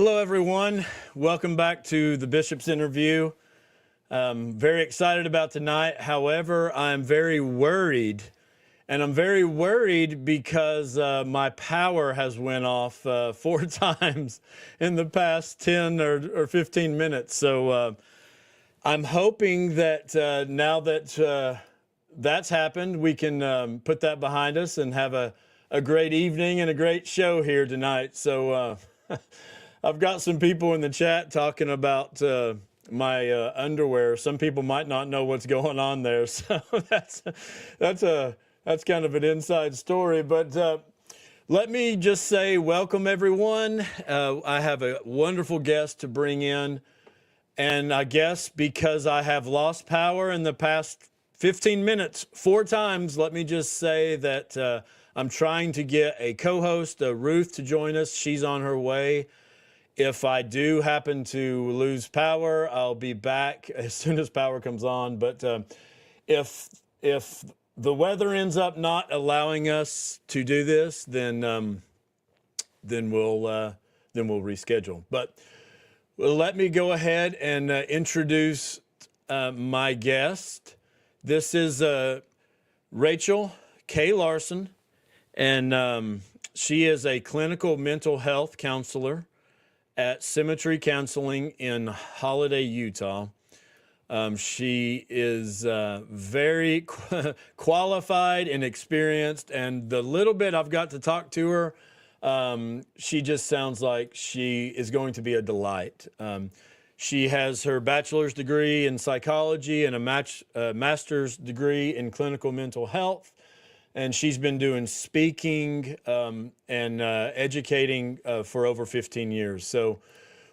Hello, everyone. Welcome back to the Bishop's Interview. Very excited about tonight. However, I'm very worried. And I'm very worried because my power has went off 4 times in the past 10 or 15 minutes. So I'm hoping that now that that's happened, we can put that behind us and have a great evening and a great show here tonight. So I've got some people in the chat talking about my underwear. Some people might not know what's going on there, so that's kind of an inside story. But let me just say welcome, everyone. I have a wonderful guest to bring in, and I guess because I have lost power in the past 15 minutes 4 times, let me just say that I'm trying to get a co-host, Ruth, to join us. She's on her way. If I do happen to lose power, I'll be back as soon as power comes on. But if the weather ends up not allowing us to do this, then we'll reschedule. But let me go ahead and introduce my guest. This is Rachel K. Larsen, and she is a clinical mental health counselor at Symmetry Counseling in Holiday, Utah. She is very qualified and experienced, and the little bit I've got to talk to her, she just sounds like she is going to be a delight. She has her bachelor's degree in psychology and a master's degree in clinical mental health. And she's been doing speaking and educating for over 15 years. So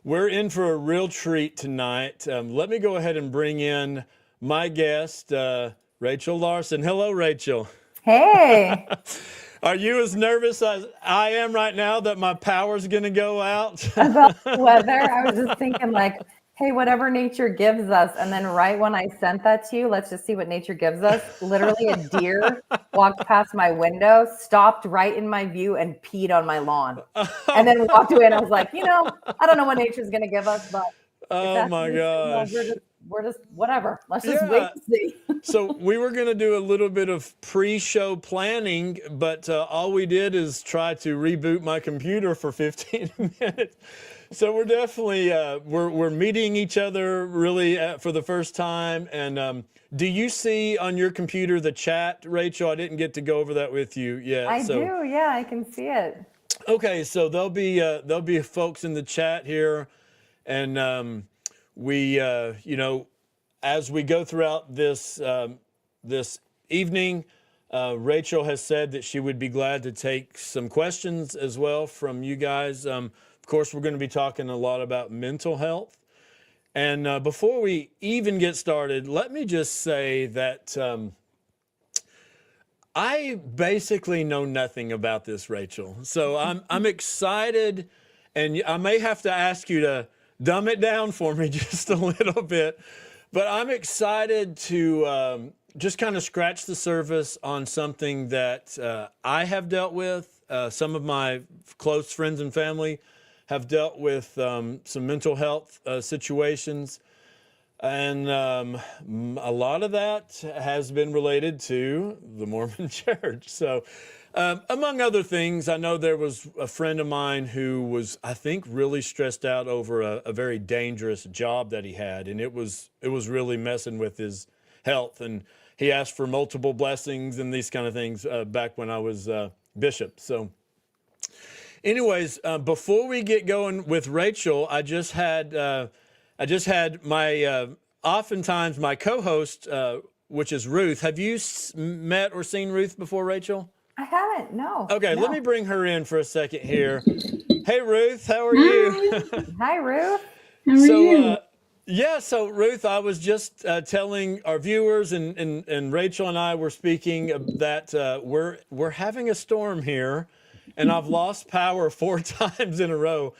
we're in for a real treat tonight. Let me go ahead and bring in my guest, Rachel Larsen. Hello, Rachel. Hey. Are you as nervous as I am right now that my power's going to go out? About the weather? I was just thinking like, hey, whatever nature gives us. And then right when I sent that to you, let's just see what nature gives us. Literally a deer walked past my window, stopped right in my view and peed on my lawn. And then walked away and I was like, I don't know what nature's going to give us, but oh my gosh. We're just whatever. Let's just wait and see. So we were going to do a little bit of pre-show planning, but all we did is try to reboot my computer for 15 minutes. So we're definitely, we're meeting each other really for the first time. And do you see on your computer the chat, Rachel? I didn't get to go over that with you yet. I do, yeah, I can see it. Okay, so there'll be folks in the chat here, and we, as we go throughout this this evening, Rachel has said that she would be glad to take some questions as well from you guys. Of course, we're going to be talking a lot about mental health. And before we even get started, let me just say that I basically know nothing about this, Rachel. So I'm excited, and I may have to ask you to dumb it down for me just a little bit. But I'm excited to just kind of scratch the surface on something that I have dealt with. Some of my close friends and family have dealt with some mental health situations. And a lot of that has been related to the Mormon church. So among other things, I know there was a friend of mine who was, I think, really stressed out over a very dangerous job that he had. And it was really messing with his health. And he asked for multiple blessings and these kind of things back when I was bishop. So anyways, before we get going with Rachel, I just had my, oftentimes my co-host, which is Ruth. Have you met or seen Ruth before, Rachel? I haven't, no. Okay, no. Let me bring her in for a second here. Hey, Ruth, how are you? Hi, Ruth. How are you? So Ruth, I was just telling our viewers, and Rachel and I were speaking that we're having a storm here, and I've lost power 4 times in a row.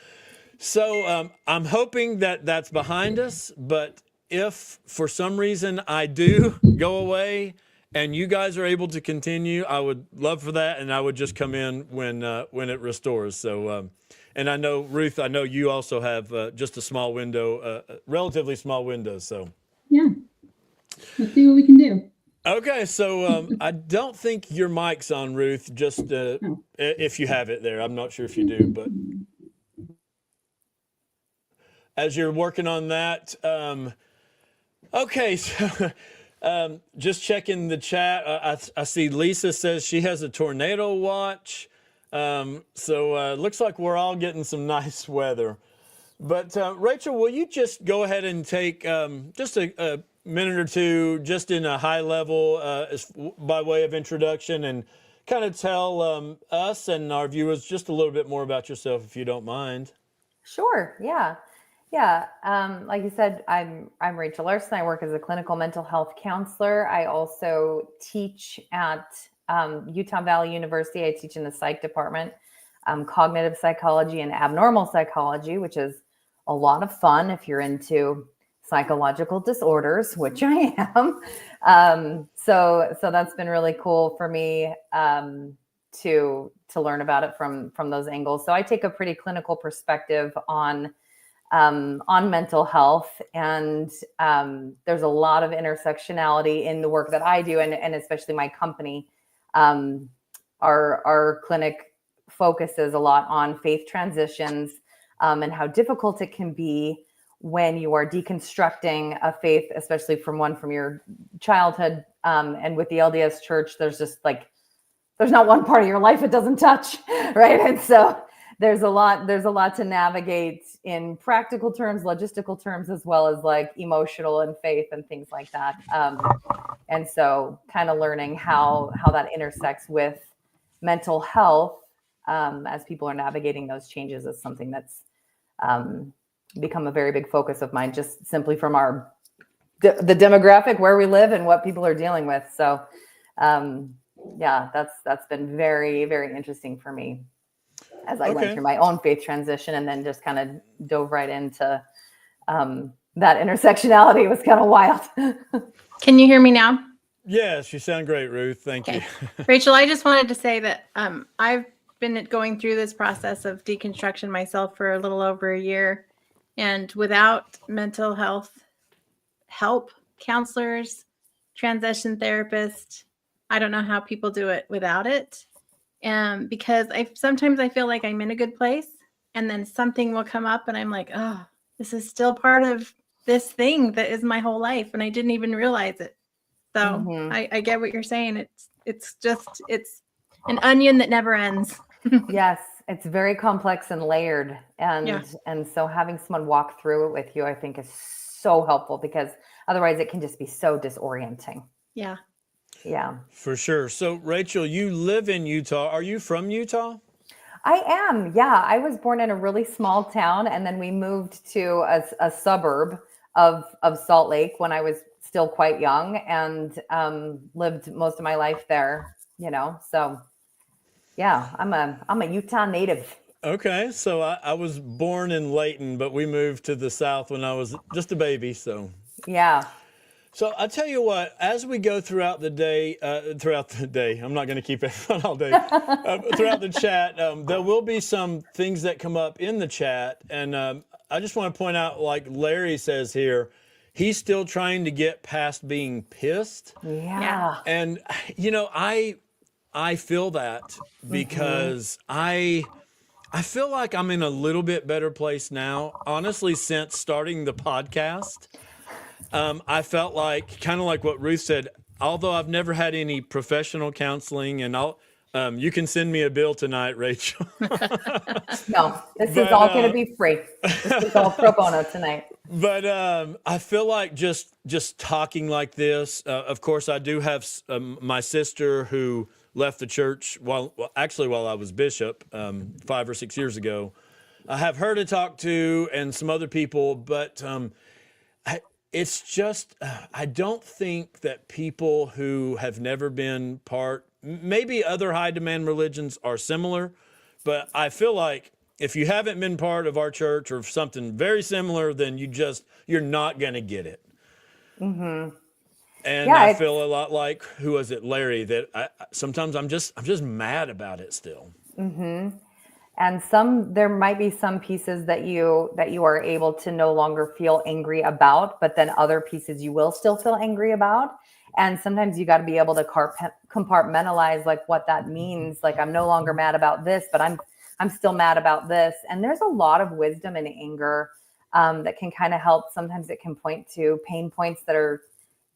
So I'm hoping that that's behind us, but if for some reason I do go away and you guys are able to continue, I would love for that, and I would just come in when it restores. So And I know, Ruth, I know you also have just a small window, relatively small window. So, yeah, let's see what we can do. okay. So I don't think your mic's on, Ruth, just if you have it there. I'm not sure if you do, but as you're working on that, okay. So just checking the chat. I see Lisa says she has a tornado watch. So looks like we're all getting some nice weather. But Rachel, will you just go ahead and take just a minute or two, just in a high level, by way of introduction, and kind of tell us and our viewers just a little bit more about yourself, if you don't mind. Sure. Yeah. Yeah. Like you said, I'm Rachel Larsen. I work as a clinical mental health counselor. I also teach at Utah Valley University. I teach in the psych department, cognitive psychology and abnormal psychology, which is a lot of fun if you're into psychological disorders, which I am. So that's been really cool for me to learn about it from those angles. So I take a pretty clinical perspective on mental health, and there's a lot of intersectionality in the work that I do, and especially my company. Our clinic focuses a lot on faith transitions and how difficult it can be when you are deconstructing a faith, especially from your childhood. And with the LDS Church, there's not one part of your life it doesn't touch, right? And so there's a lot to navigate in practical terms, logistical terms, as well as like emotional and faith and things like that. And so kind of learning how that intersects with mental health as people are navigating those changes is something that's become a very big focus of mine, just simply from the demographic where we live and what people are dealing with. So yeah, that's been very, very interesting for me as I went through my own faith transition, and then just kind of dove right into that intersectionality. It was kind of wild. Can you hear me now? Yes, you sound great, Ruth. Thank you. Rachel, I just wanted to say that I've been going through this process of deconstruction myself for a little over a year. And without mental health help, counselors, transition therapists, I don't know how people do it without it. Because sometimes I feel like I'm in a good place, and then something will come up and I'm like, oh, this is still part of this thing that is my whole life, and I didn't even realize it. So I get what you're saying. It's an onion that never ends. Yes, it's very complex and layered. And so having someone walk through it with you, I think, is so helpful, because otherwise it can just be so disorienting. Yeah. Yeah. For sure. So, Rachel, you live in Utah. Are you from Utah? I am. Yeah. I was born in a really small town, and then we moved to a suburb of Salt Lake when I was still quite young, and lived most of my life there, so yeah, I'm a Utah native. Okay. So I was born in Layton, but we moved to the South when I was just a baby. So yeah. So I tell you what, as we go throughout the day, I'm not going to keep everyone all day, throughout the chat, there will be some things that come up in the chat. And I just want to point out, like Larry says here, he's still trying to get past being pissed. Yeah. And, I feel that, because I feel like I'm in a little bit better place now, honestly, since starting the podcast. I felt like, kind of like what Ruth said, although I've never had any professional counseling, and you can send me a bill tonight, Rachel. No, this is all going to be free. This is all pro bono tonight. But I feel like just talking like this, of course, I do have my sister who left the church while I was bishop 5 or 6 years ago. I have her to talk to, and some other people, but it's just, I don't think that people who have never been maybe other high demand religions are similar, but I feel like if you haven't been part of our church or something very similar, then you're not going to get it. Mm-hmm. And yeah, I feel a lot like, who was it, Larry, that sometimes I'm just mad about it still. Mm-hmm. And there might be some pieces that you are able to no longer feel angry about, but then other pieces you will still feel angry about. And sometimes you got to be able to compartmentalize like what that means. Like, I'm no longer mad about this, but I'm still mad about this. And there's a lot of wisdom in anger that can kind of help. Sometimes it can point to pain points that are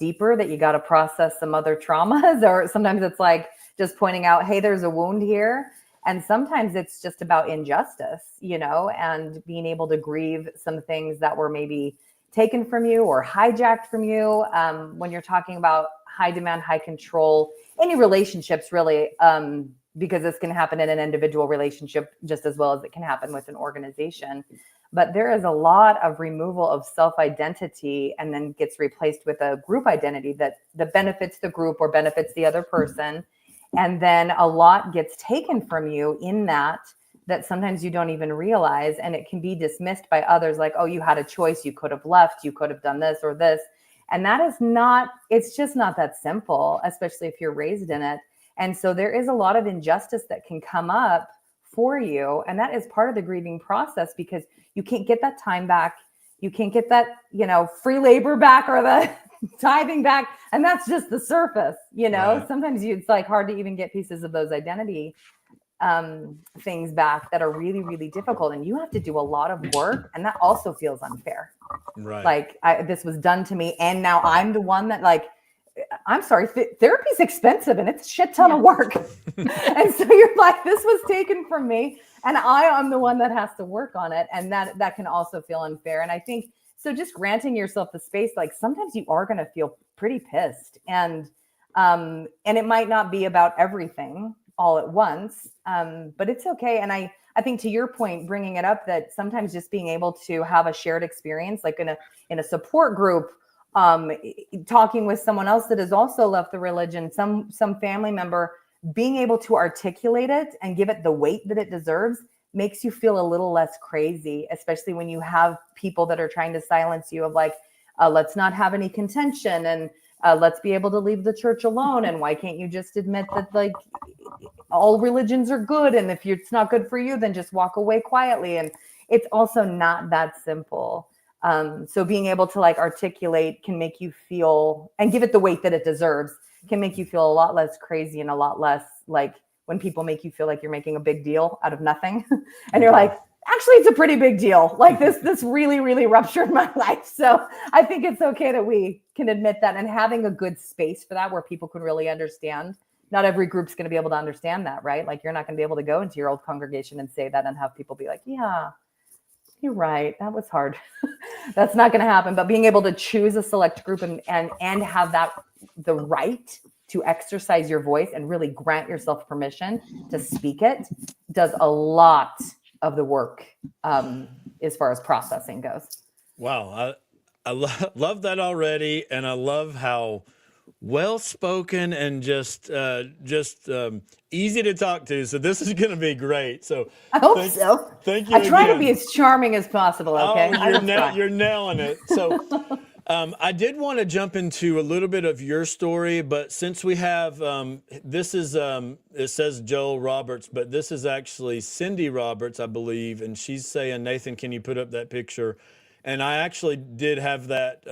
deeper, that you got to process some other traumas, or sometimes it's like just pointing out, hey, there's a wound here. And sometimes it's just about injustice, and being able to grieve some things that were maybe taken from you or hijacked from you. When you're talking about high demand, high control, any relationships really, because this can happen in an individual relationship just as well as it can happen with an organization. But there is a lot of removal of self-identity and then gets replaced with a group identity that benefits the group or benefits the other person. And then a lot gets taken from you in that sometimes you don't even realize, and it can be dismissed by others like, oh, you had a choice, you could have left, you could have done this or this. And that is not, it's just not that simple, especially if you're raised in it. And so there is a lot of injustice that can come up for you. And that is part of the grieving process, because you can't get that time back. You can't get that, free labor back or the tithing back. And that's just the surface, Right. Sometimes it's like hard to even get pieces of those identity things back that are really, really difficult. And you have to do a lot of work. And that also feels unfair. Right. Like, this was done to me. And now I'm the one that, like, I'm sorry, therapy's expensive and it's a shit ton of work. And so you're like, this was taken from me and I am the one that has to work on it. And that can also feel unfair. And I think, so just granting yourself the space, like sometimes you are going to feel pretty pissed, and it might not be about everything all at once, but it's okay. And I think, to your point, bringing it up, that sometimes just being able to have a shared experience, like in a support group, talking with someone else that has also left the religion, some family member, being able to articulate it and give it the weight that it deserves makes you feel a little less crazy, especially when you have people that are trying to silence you, of like, let's not have any contention, and let's be able to leave the church alone. And why can't you just admit that, like, all religions are good, and if it's not good for you, then just walk away quietly? And it's also not that simple. So being able to like articulate can make you feel, and give it the weight that it deserves, can make you feel a lot less crazy, and a lot less like when people make you feel like you're making a big deal out of nothing. And you're like, actually, it's a pretty big deal. Like, this really, really ruptured my life. So I think it's okay that we can admit that, and having a good space for that where people can really understand. Not every group's going to be able to understand that, right? Like, you're not going to be able to go into your old congregation and say that and have people be like, yeah, you're right, that was hard. That's not going to happen. But being able to choose a select group and have the right to exercise your voice and really grant yourself permission to speak it does a lot of the work, as far as processing goes. Wow. I love that already. And I love how well-spoken and just easy to talk to. So this is going to be great. So I hope so. Thank you. I try to again. be as charming as possible. Okay. Oh, you're nailing it. So I did want to jump into a little bit of your story, but since we have, this is, it says Joel Roberts, but this is actually Cindy Roberts, I believe. And she's saying, Nathan, can you put up that picture? And I actually did have that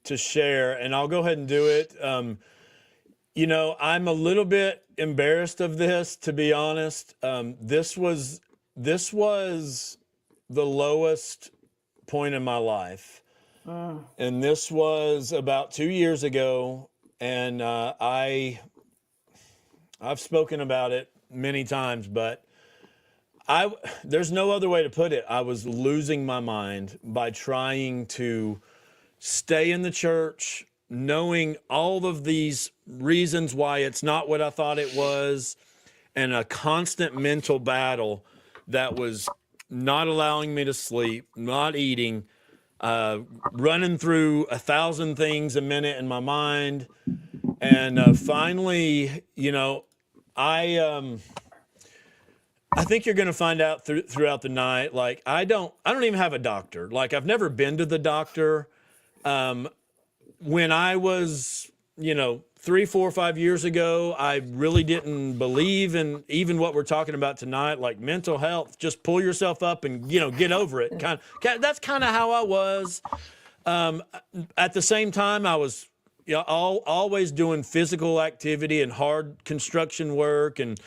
to share, and I'll go ahead and do it. I'm a little bit embarrassed of this, to be honest. This was the lowest point in my life. And this was about 2 years ago. And I've spoken about it many times, but there's no other way to put it. I was losing my mind by trying to stay in the church, knowing all of these reasons why it's not what I thought it was, and a constant mental battle that was not allowing me to sleep, not eating, running through 1,000 things a minute in my mind. And finally, I think you're going to find out throughout the night, like, I don't even have a doctor. Like, I've never been to the doctor. When I was, 3, 4, 5 years ago, I really didn't believe in even what we're talking about tonight, like mental health. Just pull yourself up and, get over it. That's kind of how I was. At the same time, I was always doing physical activity and hard construction work and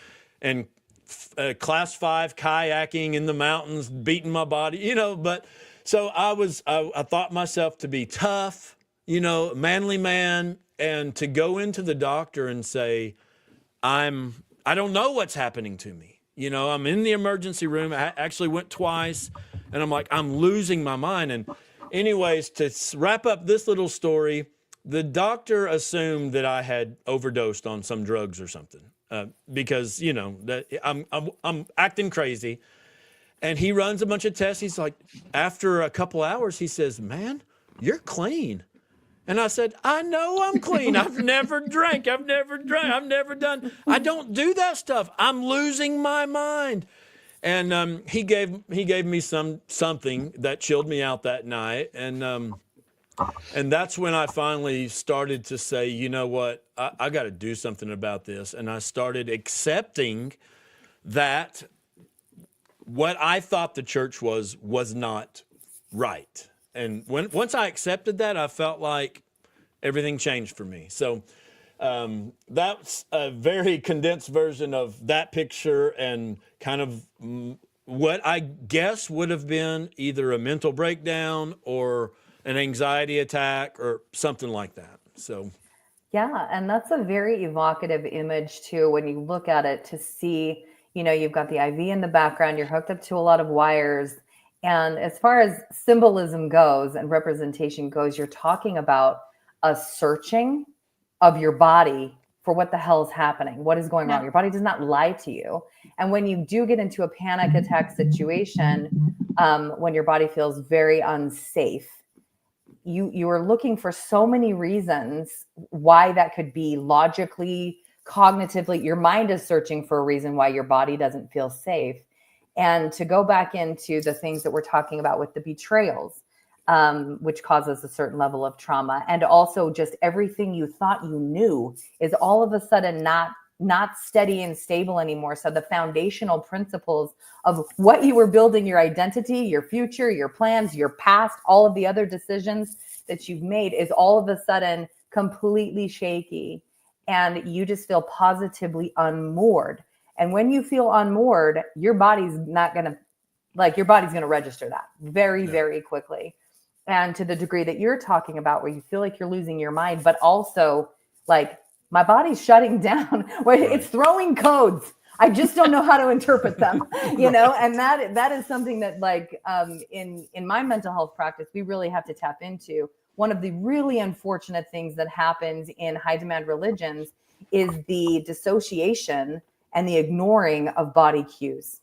class 5 kayaking in the mountains, beating my body, but so I thought myself to be tough, manly man, and to go into the doctor and say, I don't know what's happening to me. I'm in the emergency room. I actually went twice, and I'm like, I'm losing my mind. And anyways, to wrap up this little story, the doctor assumed that I had overdosed on some drugs or something. Because that I'm acting crazy, and he runs a bunch of tests. He's like, after a couple hours, he says, "Man, you're clean." And I said, "I know I'm clean. I've never drank. I've never done. I don't do that stuff. I'm losing my mind." And he gave me something that chilled me out that night, and that's when I finally started to say, you know what, I got to do something about this. And I started accepting that what I thought the church was not right. And once I accepted that, I felt like everything changed for me. So that's a very condensed version of that picture, and kind of what I guess would have been either a mental breakdown or an anxiety attack or something like that. So, yeah, and that's a very evocative image too, when you look at it, to see, you've got the IV in the background, you're hooked up to a lot of wires. And as far as symbolism goes and representation goes, you're talking about a searching of your body for what the hell is happening, what is going wrong. Your body does not lie to you. And when you do get into a panic attack situation, when your body feels very unsafe, you are looking for so many reasons why that could be. Logically, cognitively, your mind is searching for a reason why your body doesn't feel safe. And to go back into the things that we're talking about with the betrayals, which causes a certain level of trauma, and also just everything you thought you knew is all of a sudden not steady and stable anymore. So the foundational principles of what you were building, your identity, your future, your plans, your past, all of the other decisions that you've made, is all of a sudden completely shaky. And you just feel positively unmoored. And when you feel unmoored, your body's not going to, your body's going to register that very, very quickly. And to the degree that you're talking about, where you feel like you're losing your mind, but also my body's shutting down, where it's throwing codes. I just don't know how to interpret them, and that is something that in my mental health practice, we really have to tap into. One of the really unfortunate things that happens in high demand religions is the dissociation and the ignoring of body cues.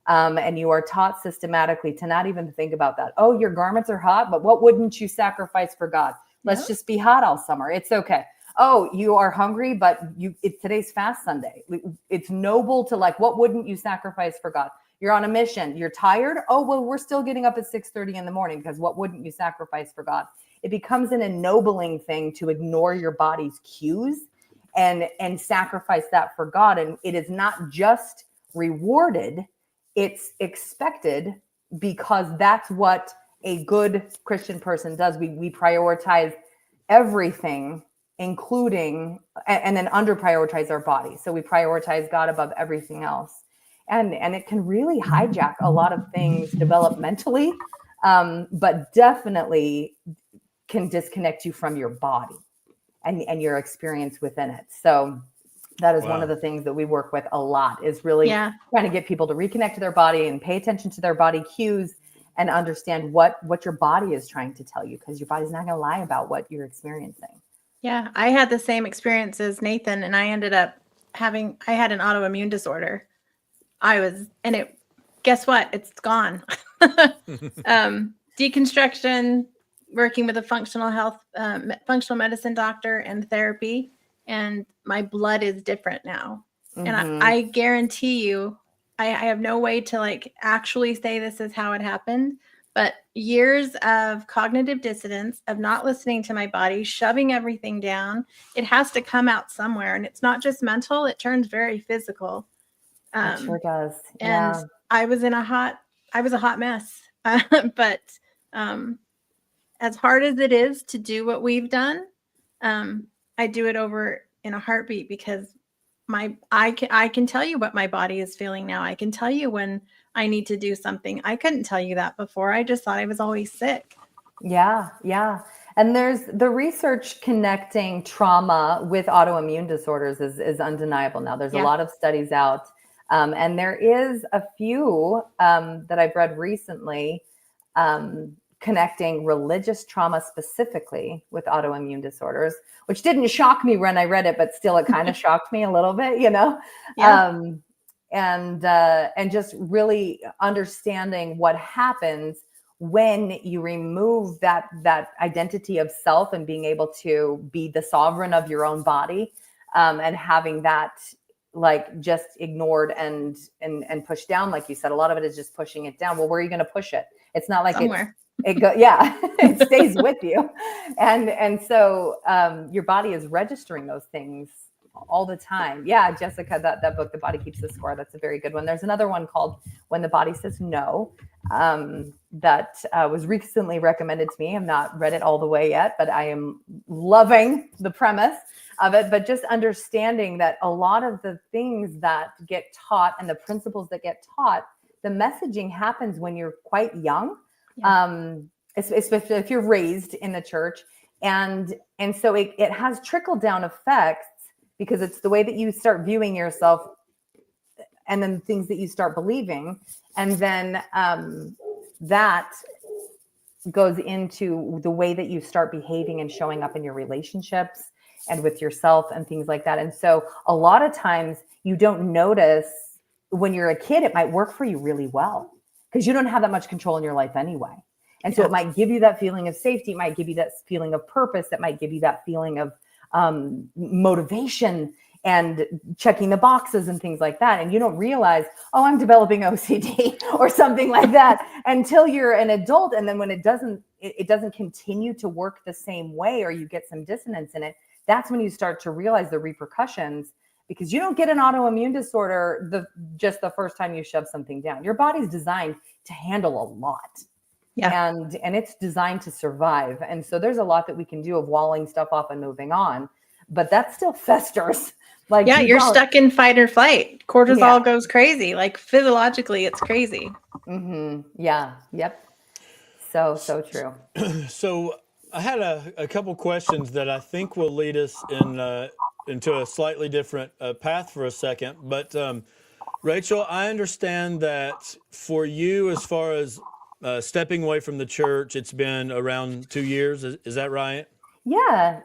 And you are taught systematically to not even think about that. Oh, your garments are hot, but what wouldn't you sacrifice for God? Let's just be hot all summer. It's okay. Oh, you are hungry, but it's today's fast Sunday. It's noble to what wouldn't you sacrifice for God? You're on a mission. You're tired. Oh, well, we're still getting up at 6:30 in the morning, because what wouldn't you sacrifice for God? It becomes an ennobling thing to ignore your body's cues and sacrifice that for God. And it is not just rewarded, it's expected, because that's what a good Christian person does. We prioritize everything, including, and then under prioritize our body. So we prioritize God above everything else. And it can really hijack a lot of things developmentally, but definitely can disconnect you from your body and your experience within it. So that is one of the things that we work with a lot, is really trying to get people to reconnect to their body and pay attention to their body cues and understand what your body is trying to tell you, because your body's not going to lie about what you're experiencing. Yeah, I had the same experience as Nathan, and I ended up I had an autoimmune disorder. Guess what? It's gone. Deconstruction, working with a functional medicine doctor, and therapy, and my blood is different now. Mm-hmm. And I guarantee you, I have no way to actually say this is how it happened, but years of cognitive dissonance, of not listening to my body, shoving everything down. It has to come out somewhere. And it's not just mental, it turns very physical. It sure does. And Yeah. I was a hot mess. But as hard as it is to do what we've done, I do it over in a heartbeat, because I can tell you what my body is feeling now. I can tell you when I need to do something. I couldn't tell you that before. I just thought I was always sick. Yeah, yeah. And there's the research connecting trauma with autoimmune disorders is undeniable now. There's a Yeah. lot of studies out. And there is a few that I've read recently connecting religious trauma specifically with autoimmune disorders, which didn't shock me when I read it, but still it kind of shocked me a little bit, you know? Yeah. And just really understanding what happens when you remove that identity of self and being able to be the sovereign of your own body, and having that like just ignored and pushed down. Like you said, a lot of it is just pushing it down. Well, where are you going to push it? It's not like Somewhere. yeah, it stays with you. And so your body is registering those things all the time. Yeah, Jessica, that book, The Body Keeps the Score, that's a very good one. There's another one called When the Body Says No, that was recently recommended to me. I've not read it all the way yet, but I am loving the premise of it. But just understanding that a lot of the things that get taught and the principles that get taught, the messaging happens when you're quite young. Yeah. Especially if you're raised in the church. And so it has trickle down effects, because it's the way that you start viewing yourself and then things that you start believing. And then that goes into the way that you start behaving and showing up in your relationships and with yourself and things like that. And so a lot of times you don't notice when you're a kid, it might work for you really well because you don't have that much control in your life anyway. And so it might give you that feeling of safety. It might give you that feeling of purpose. It might give you that feeling of motivation and checking the boxes and things like that. And you don't realize, oh, I'm developing OCD or something like that until you're an adult. And then when it doesn't continue to work the same way, or you get some dissonance in it, that's when you start to realize the repercussions, because you don't get an autoimmune disorder just the first time you shove something down. Your body's designed to handle a lot. Yeah. And it's designed to survive. And so there's a lot that we can do of walling stuff off and moving on, but that still festers. Like, yeah, you're stuck in fight or flight. Cortisol goes crazy. Like physiologically, it's crazy. Mm-hmm. Yeah. Yep. So true. So I had a couple questions that I think will lead us into a slightly different path for a second. But Rachel, I understand that for you, as far as stepping away from the church, it's been around 2 years. Is that right? Yeah.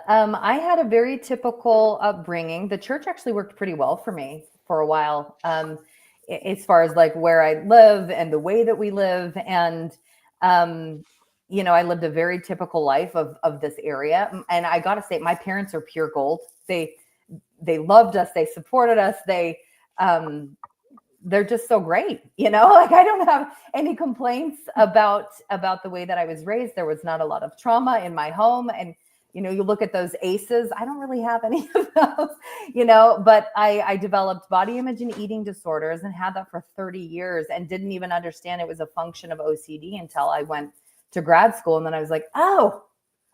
I had a very typical upbringing. The church actually worked pretty well for me for a while, as far as like where I live and the way that we live. And, I lived a very typical life of this area. And I got to say, my parents are pure gold. They loved us. They supported us. They're just so great, like I don't have any complaints about the way that I was raised. There was not a lot of trauma in my home. And, you look at those ACEs, I don't really have any of those, but I developed body image and eating disorders and had that for 30 years and didn't even understand it was a function of OCD until I went to grad school. And then I was like, oh,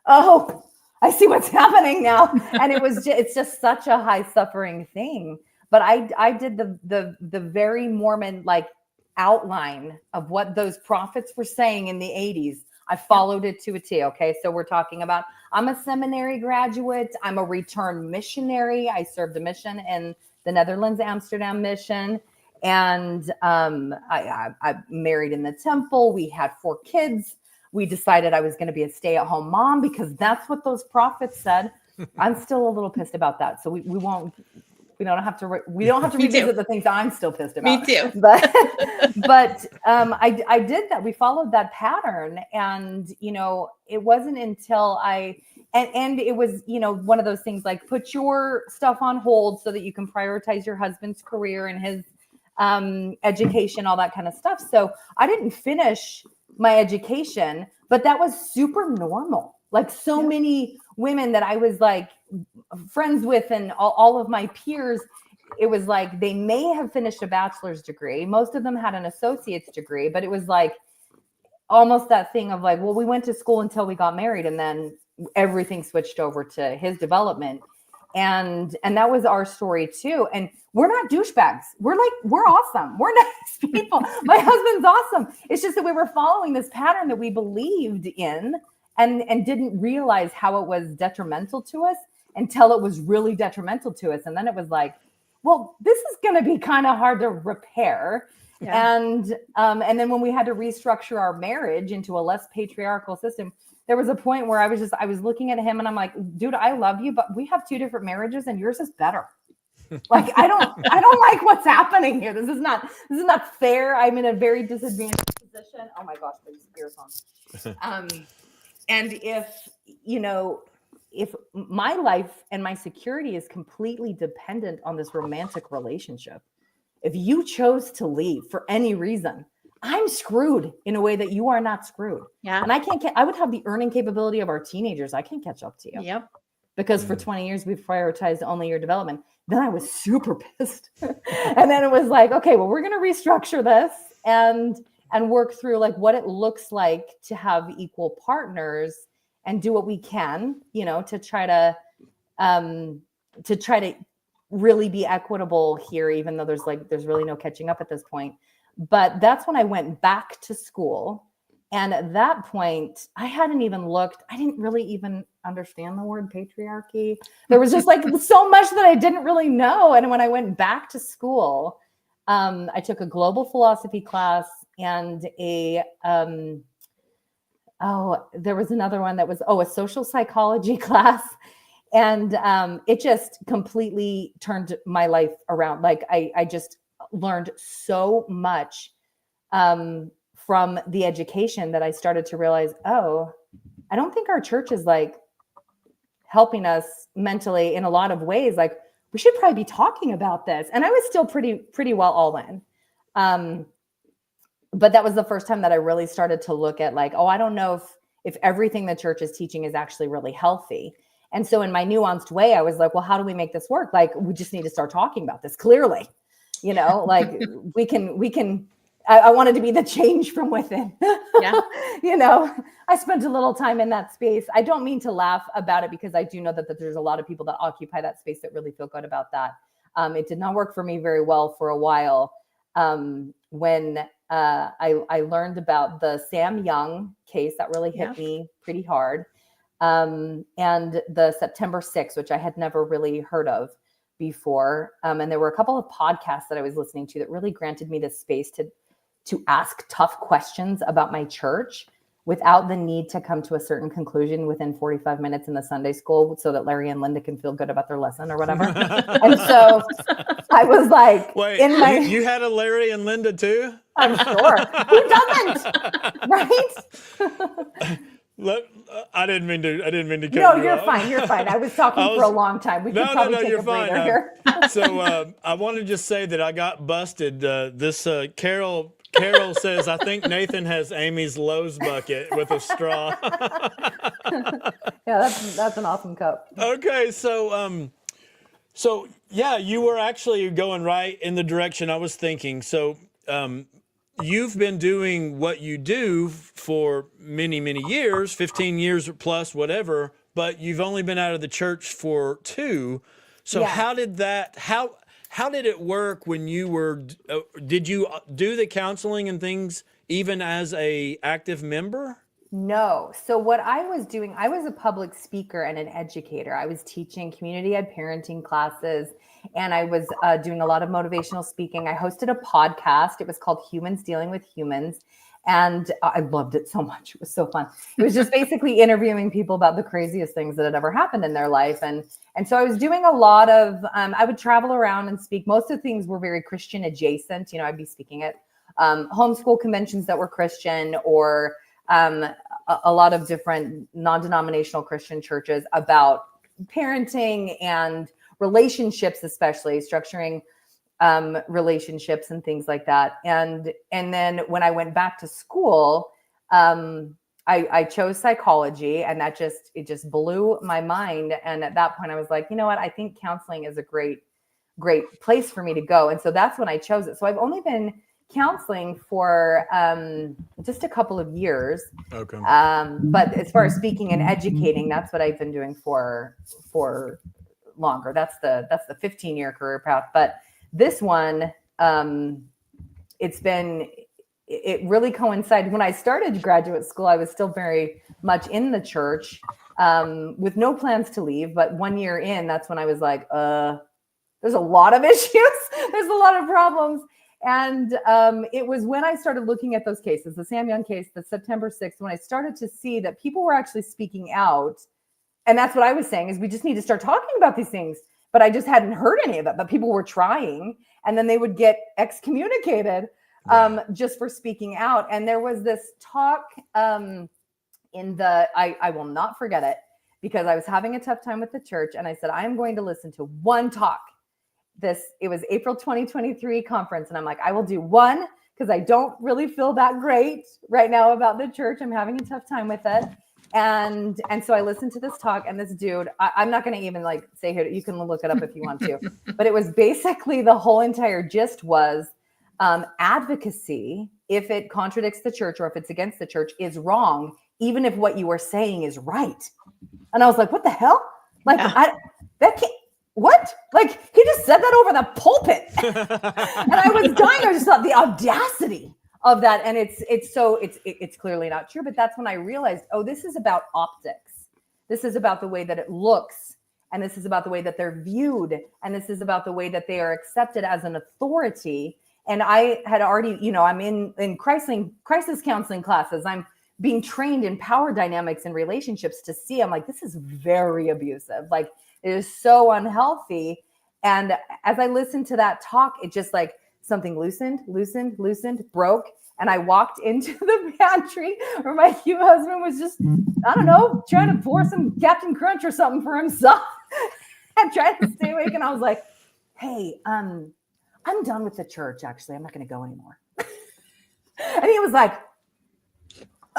I see what's happening now. And it's just such a high suffering thing. But I did the very Mormon like outline of what those prophets were saying in the 80s. I followed it to a T. Okay. So we're talking about, I'm a seminary graduate. I'm a returned missionary. I served a mission in the Netherlands, Amsterdam mission. And I married in the temple. We had 4 kids. We decided I was going to be a stay-at-home mom because that's what those prophets said. I'm still a little pissed about that. So we don't have to revisit the things I'm still pissed about. Me too. But I did that. We followed that pattern. And, it wasn't until and it was, one of those things like put your stuff on hold so that you can prioritize your husband's career and his education, all that kind of stuff. So I didn't finish my education, but that was super normal. Like so many women that I was like friends with and all of my peers, it was like they may have finished a bachelor's degree. Most of them had an associate's degree, but it was like almost that thing of like, well, we went to school until we got married and then everything switched over to his development. And that was our story too. And we're not douchebags. We're awesome. We're nice people. My husband's awesome. It's just that we were following this pattern that we believed in and didn't realize how it was detrimental to us until it was really detrimental to us. And then it was like, well, this is going to be kind of hard to repair. Yeah. And then when we had to restructure our marriage into a less patriarchal system, there was a point where I was looking at him and I'm like, dude, I love you, but we have two different marriages and yours is better. Like, I don't like what's happening here. This is not fair. I'm in a very disadvantaged position. Oh my gosh, please, earphones. And if my life and my security is completely dependent on this romantic relationship, if you chose to leave for any reason, I'm screwed in a way that you are not screwed. Yeah. And I would have the earning capability of our teenagers. I can't catch up to you. Yep. Because for 20 years, we've prioritized only your development. Then I was super pissed. And then it was like, okay, well, we're going to restructure this and work through like what it looks like to have equal partners and do what we can, to try to really be equitable here, even though there's really no catching up at this point. But that's when I went back to school. And at that point, I hadn't even looked. I didn't really even understand the word patriarchy. There was just like so much that I didn't really know. And when I went back to school, I took a global philosophy class and there was another one that was, a social psychology class. And it just completely turned my life around. Like I just learned so much from the education that I started to realize, I don't think our church is like helping us mentally in a lot of ways. Like we should probably be talking about this. And I was still pretty well all in. But that was the first time that I really started to look at like, I don't know if everything the church is teaching is actually really healthy. And so in my nuanced way, I was like, well, how do we make this work? Like, we just need to start talking about this clearly, like we can, I wanted to be the change from within. Yeah. I spent a little time in that space. I don't mean to laugh about it because I do know that there's a lot of people that occupy that space that really feel good about that. It did not work for me very well for a while. When I learned about the Sam Young case, that really hit me pretty hard. And the September 6th, which I had never really heard of before. And there were a couple of podcasts that I was listening to that really granted me the space to ask tough questions about my church without the need to come to a certain conclusion within 45 minutes in the Sunday school so that Larry and Linda can feel good about their lesson or whatever. And so I was like, wait, you had a Larry and Linda too? I'm sure. Who doesn't? Right? I didn't mean to cut No, you you're off. fine. You're fine. I was talking for a long time. We could probably take a breather here. So I want to just say that I got busted. Carol says, I think Nathan has Amy's Lowe's bucket with a straw. Yeah, that's an awesome cup. Okay, so yeah, you were actually going right in the direction I was thinking. So you've been doing what you do for many, many years, 15 years or plus, whatever, but you've only been out of the church for 2. So how did it work when you were, did you do the counseling and things even as a active member? No. So what I was doing, I was a public speaker and an educator. I was teaching community ed parenting classes, and I was doing a lot of motivational speaking. I hosted a podcast. It was called Humans Dealing with Humans. And I loved it so much. It was so fun. It was just basically interviewing people about the craziest things that had ever happened in their life. And so I was doing a lot of, I would travel around and speak. Most of the things were very Christian adjacent. I'd be speaking at homeschool conventions that were Christian, or a lot of different non-denominational Christian churches about parenting and relationships, especially structuring relationships and things like that. And then when I went back to school, I chose psychology, and it just blew my mind. And at that point I was like, you know what? I think counseling is a great place for me to go. And so that's when I chose it. So I've only been counseling for just a couple of years. Okay. But as far as speaking and educating, that's what I've been doing for longer. That's the 15-year career path. But this one, it really coincided. When I started graduate school, I was still very much in the church, with no plans to leave. But 1 year in, that's when I was like, there's a lot of issues. There's a lot of problems. And it was when I started looking at those cases, the Sam Young case, the September 6th, when I started to see that people were actually speaking out. And that's what I was saying, is we just need to start talking about these things. But I just hadn't heard any of it. But people were trying, and then they would get excommunicated just for speaking out. And there was this talk I will not forget it, because I was having a tough time with the church. And I said, I'm going to listen to one talk. It was April 2023 conference. And I'm like, I will do one, because I don't really feel that great right now about the church. I'm having a tough time with it. And so I listened to this talk, and this dude, I'm not going to even like say here, you can look it up if you want to, but it was basically, the whole entire gist was advocacy, if it contradicts the church or if it's against the church, is wrong, even if what you are saying is right. And I was like, what the hell? Like, that can't, what? Like, he just said that over the pulpit. And I was dying. I just thought the audacity of that. And it's clearly not true. But that's when I realized, oh, this is about optics. This is about the way that it looks. And this is about the way that they're viewed. And this is about the way that they are accepted as an authority. And I had already, I'm in crisis counseling classes. I'm being trained in power dynamics and relationships to see, I'm like, this is very abusive. Like, it is so unhealthy. And as I listened to that talk, it just like something loosened, broke. And I walked into the pantry where my cute husband was just, I don't know, trying to pour some Captain Crunch or something for himself and trying to stay awake. And I was like, hey, I'm done with the church. Actually, I'm not going to go anymore. And he was like,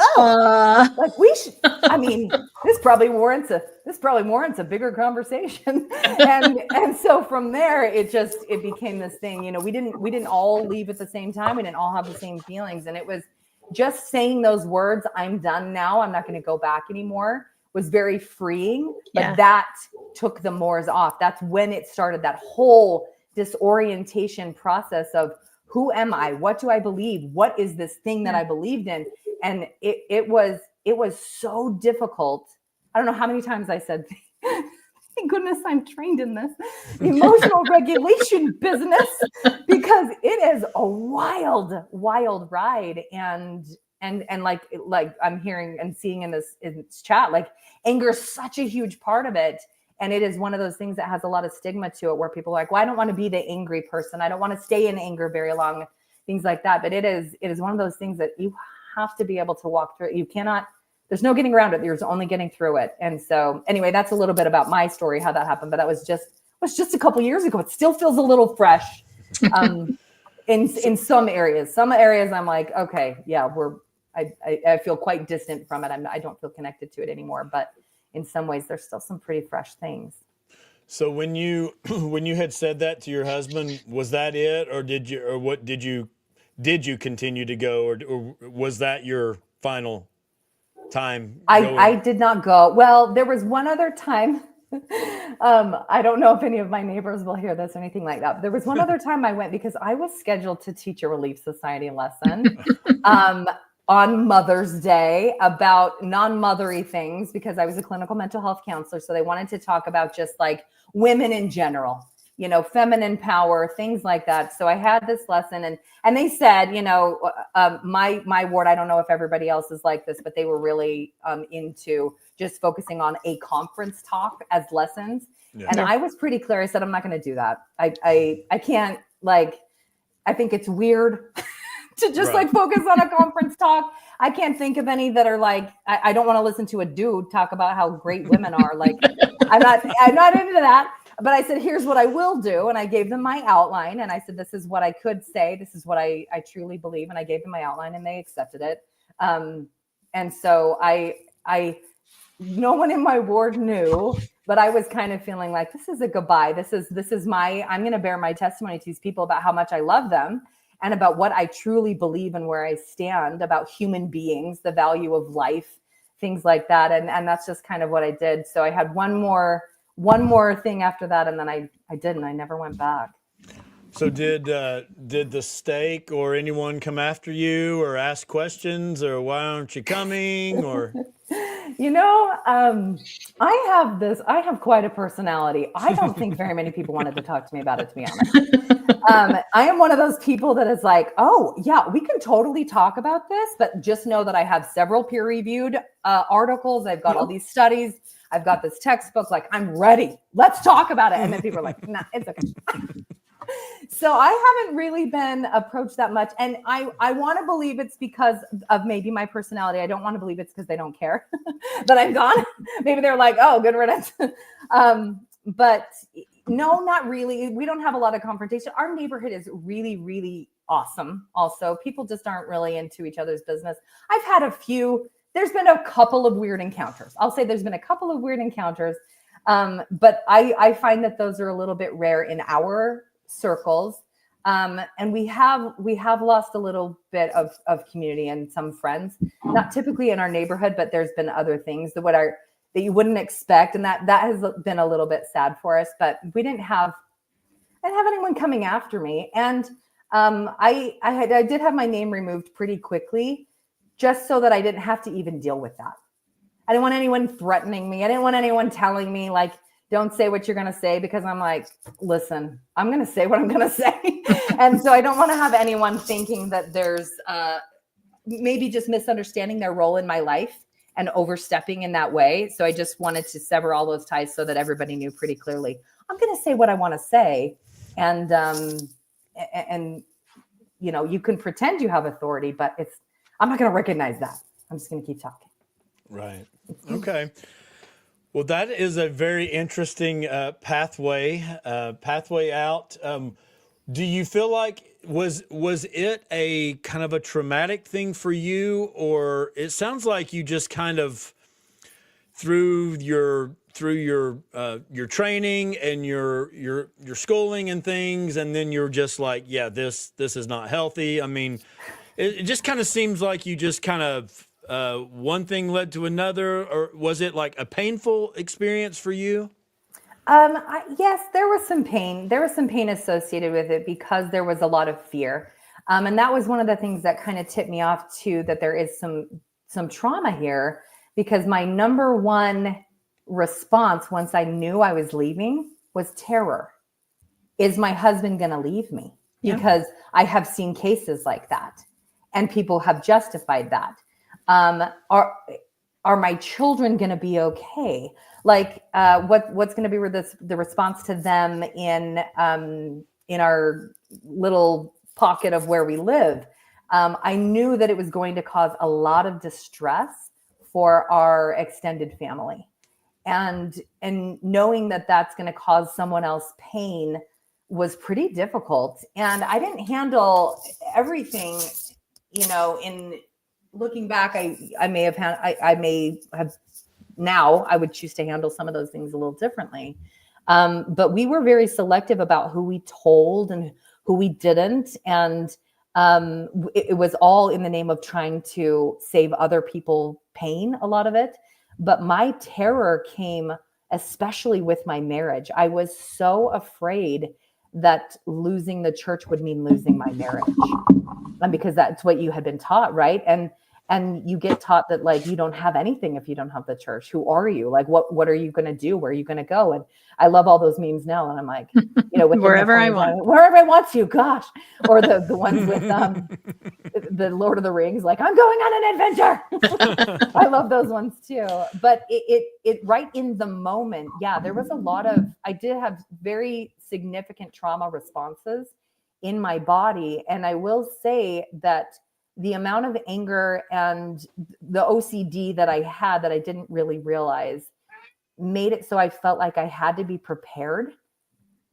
oh, like we should, I mean, this probably warrants a bigger conversation. And so from there, it became this thing, we didn't all leave at the same time. We didn't all have the same feelings. And it was just saying those words, I'm done now, I'm not going to go back anymore, was very freeing. But that took the mores off. That's when it started, that whole disorientation process of, who am I? What do I believe? What is this thing that I believed in? And it was so difficult. I don't know how many times I said, thank goodness I'm trained in this emotional regulation business, because it is a wild ride. And like I'm hearing and seeing in this chat, like, anger is such a huge part of it. And it is one of those things that has a lot of stigma to it, where people are like, well, I don't want to be the angry person. I don't want to stay in anger very long, things like that. But it is one of those things that you have to be able to walk through. You cannot, there's no getting around it. There's only getting through it. And so anyway, that's a little bit about my story, how that happened. But that was just a couple years ago. It still feels a little fresh in some areas. Some areas I'm like, okay, yeah, I feel quite distant from it. I don't feel connected to it anymore. But in some ways, there's still some pretty fresh things. So when you had said that to your husband, was that it, or did you continue to go, or was that your final time? I did not go. Well, there was one other time. I don't know if any of my neighbors will hear this or anything like that. But there was one other time I went, because I was scheduled to teach a Relief Society lesson on Mother's Day about non-mothery things, because I was a clinical mental health counselor. So they wanted to talk about just like women in general, feminine power, things like that. So I had this lesson, and they said, my ward, I don't know if everybody else is like this, but they were really into just focusing on a conference talk as lessons. Yeah. And I was pretty clear. I said, I'm not going to do that. I can't, like, I think it's weird to just like focus on a conference talk. I can't think of any that are like, I don't want to listen to a dude talk about how great women are. Like, I'm not into that. But I said, here's what I will do. And I gave them my outline. And I said, this is what I could say. This is what I truly believe. And I gave them my outline, and they accepted it. And so no one in my ward knew, but I was kind of feeling like this is a goodbye. This is I'm going to bear my testimony to these people about how much I love them and about what I truly believe and where I stand about human beings, the value of life, things like that. And that's just kind of what I did. So I had one more thing after that. And then I didn't, I never went back. So did the stake or anyone come after you or ask questions or why aren't you coming or? I have quite a personality. I don't think very many people wanted to talk to me about it, to be honest. I am one of those people that is like, oh yeah, we can totally talk about this, but just know that I have several peer-reviewed articles. I've got all these studies. I've got this textbook. Like, I'm ready. Let's talk about it. And then people are like, nah, it's okay. So I haven't really been approached that much. And I want to believe it's because of maybe my personality. I don't want to believe it's because they don't care that I'm gone. Maybe they're like, oh, good riddance. But no, not really. We don't have a lot of confrontation. Our neighborhood is really, really awesome. Also, people just aren't really into each other's business. There's been a couple of weird encounters. I'll say there's been a couple of weird encounters. But I find that those are a little bit rare in our circles. And we have lost a little bit of community and some friends, not typically in our neighborhood, but there's been other things that you wouldn't expect. And that has been a little bit sad for us, but I didn't have anyone coming after me. And I did have my name removed pretty quickly just so that I didn't have to even deal with that. I didn't want anyone threatening me. I didn't want anyone telling me like, don't say what you're going to say, because I'm like, listen, I'm going to say what I'm going to say. And so I don't want to have anyone thinking that there's maybe just misunderstanding their role in my life and overstepping in that way. So I just wanted to sever all those ties so that everybody knew pretty clearly, I'm going to say what I want to say. And you can pretend you have authority, but I'm not going to recognize that. I'm just going to keep talking. Right. Okay. Well, that is a very interesting pathway out. Do you feel like was it a kind of a traumatic thing for you, or it sounds like you just kind of through your training and your schooling and things, and then you're just like, yeah, this is not healthy. I mean, it just kind of seems like you just kind of. One thing led to another, or was it like a painful experience for you? Yes, there was some pain. There was some pain associated with it because there was a lot of fear. And that was one of the things that kind of tipped me off too, that there is some trauma here, because my number one response once I knew I was leaving was terror. Is my husband going to leave me? Yeah. Because I have seen cases like that and people have justified that. Are my children going to be okay? Like, what's going to be the response to them in our little pocket of where we live? I knew that it was going to cause a lot of distress for our extended family, and knowing that that's going to cause someone else pain was pretty difficult. And I didn't handle everything, in looking back, I may have now I would choose to handle some of those things a little differently. But we were very selective about who we told and who we didn't. And it was all in the name of trying to save other people pain, a lot of it. But my terror came especially with my marriage. I was so afraid that losing the church would mean losing my marriage. And because that's what you had been taught, right? And you get taught that, like, you don't have anything if you don't have the church. Who are you? Like, what are you going to do? Where are you going to go? And I love all those memes now. And I'm like, wherever I want. Wherever I want to, gosh. Or the ones with the Lord of the Rings, like, I'm going on an adventure. I love those ones too. But it right in the moment, yeah, there was I did have very significant trauma responses in my body. And I will say that the amount of anger and the OCD that I had that I didn't really realize made it so I felt like I had to be prepared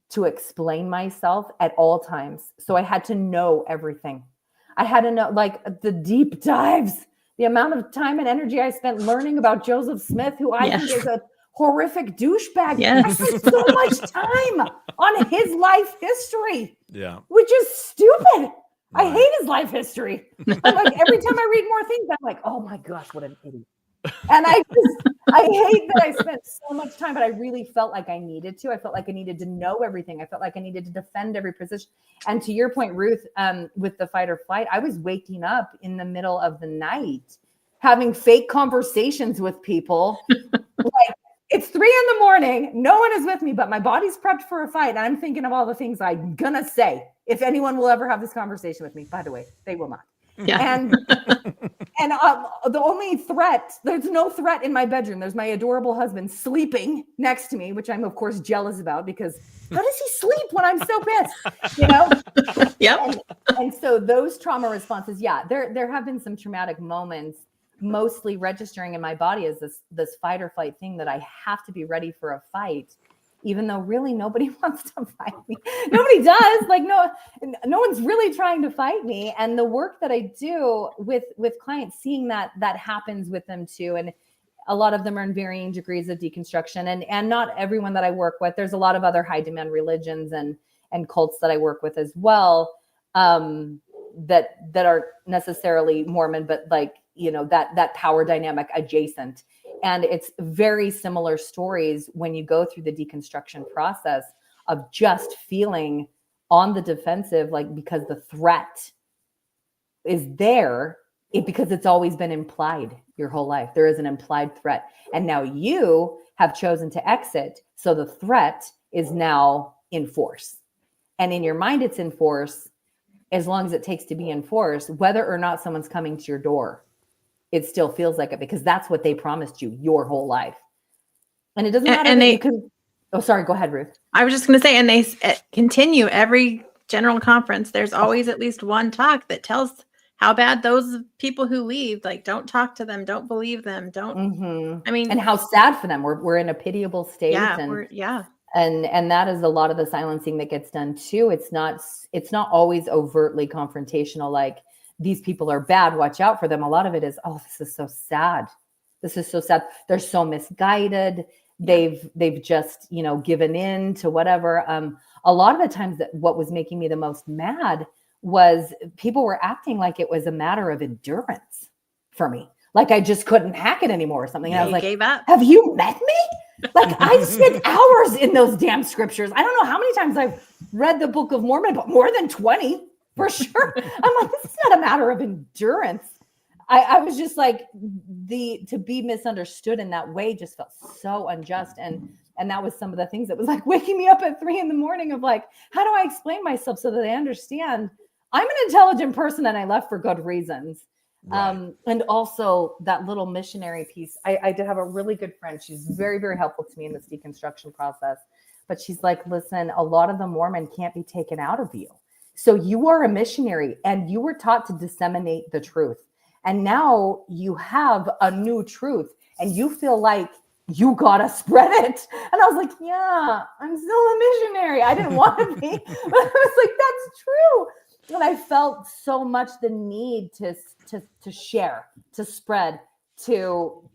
to explain myself at all times. So I had to know everything. I had to know, like, the deep dives the amount of time and energy I spent learning about Joseph Smith, who I think is a horrific douchebag. I spent so much time on his life history, which is stupid. I hate his life history. I'm like, every time I read more things, I'm like, oh my gosh, what an idiot. And I hate that I spent so much time, but I really felt like I needed to. I felt like I needed to know everything. I felt like I needed to defend every position. And to your point, Ruth, with the fight or flight, I was waking up in the middle of the night, having fake conversations with people. Like, it's 3 a.m. No one is with me, but my body's prepped for a fight. And I'm thinking of all the things I'm going to say if anyone will ever have this conversation with me. By the way, they will not. And the only threat, there's no threat in my bedroom. There's my adorable husband sleeping next to me, which I'm of course jealous about, because how does he sleep when I'm so pissed? You know? Yep. And so those trauma responses, there have been some traumatic moments, mostly registering in my body as this fight or flight thing that I have to be ready for a fight, even though really nobody wants to fight me. Nobody does. Like, no one's really trying to fight me. And the work that I do with clients, seeing that happens with them too. And a lot of them are in varying degrees of deconstruction, and not everyone that I work with. There's a lot of other high demand religions and cults that I work with as well, that aren't necessarily Mormon, but like, you know, that power dynamic adjacent. And it's very similar stories when you go through the deconstruction process of just feeling on the defensive, like, because the threat is there, because it's always been implied your whole life. There is an implied threat. And now you have chosen to exit. So the threat is now in force. And in your mind, it's in force as long as it takes to be in force, whether or not someone's coming to your door. It still feels like it, because that's what they promised you your whole life. And it doesn't matter that you can. Oh, sorry. Go ahead, Ruth. I was just going to say, and they continue every general conference. There's always at least one talk that tells how bad those people who leave, like, don't talk to them, don't believe them, don't. I mean, and how sad for them. We're in a pitiable state. Yeah. And that is a lot of the silencing that gets done too. It's not always overtly confrontational, like, these people are bad, watch out for them. A lot of it is, oh, this is so sad. This is so sad. They're so misguided. They've just, you know, given in to whatever. A lot of the times that what was making me the most mad was people were acting like it was a matter of endurance for me. Like I just couldn't hack it anymore or something. And I was like, gave up. Have you met me? Like, I spent hours in those damn scriptures. I don't know how many times I've read the Book of Mormon, but more than 20. For sure. I'm like, this is not a matter of endurance. I was just like, to be misunderstood in that way just felt so unjust. And that was some of the things that was like waking me up at 3 a.m. of like, how do I explain myself so that they understand I'm an intelligent person and I left for good reasons. Right. And also that little missionary piece. I did have a really good friend. She's very, very helpful to me in this deconstruction process. But she's like, listen, a lot of the Mormon can't be taken out of you. So you are a missionary and you were taught to disseminate the truth. And now you have a new truth and you feel like you got to spread it. And I was like, yeah, I'm still a missionary. I didn't want to be. But I was like, that's true. And I felt so much the need to share, to spread, to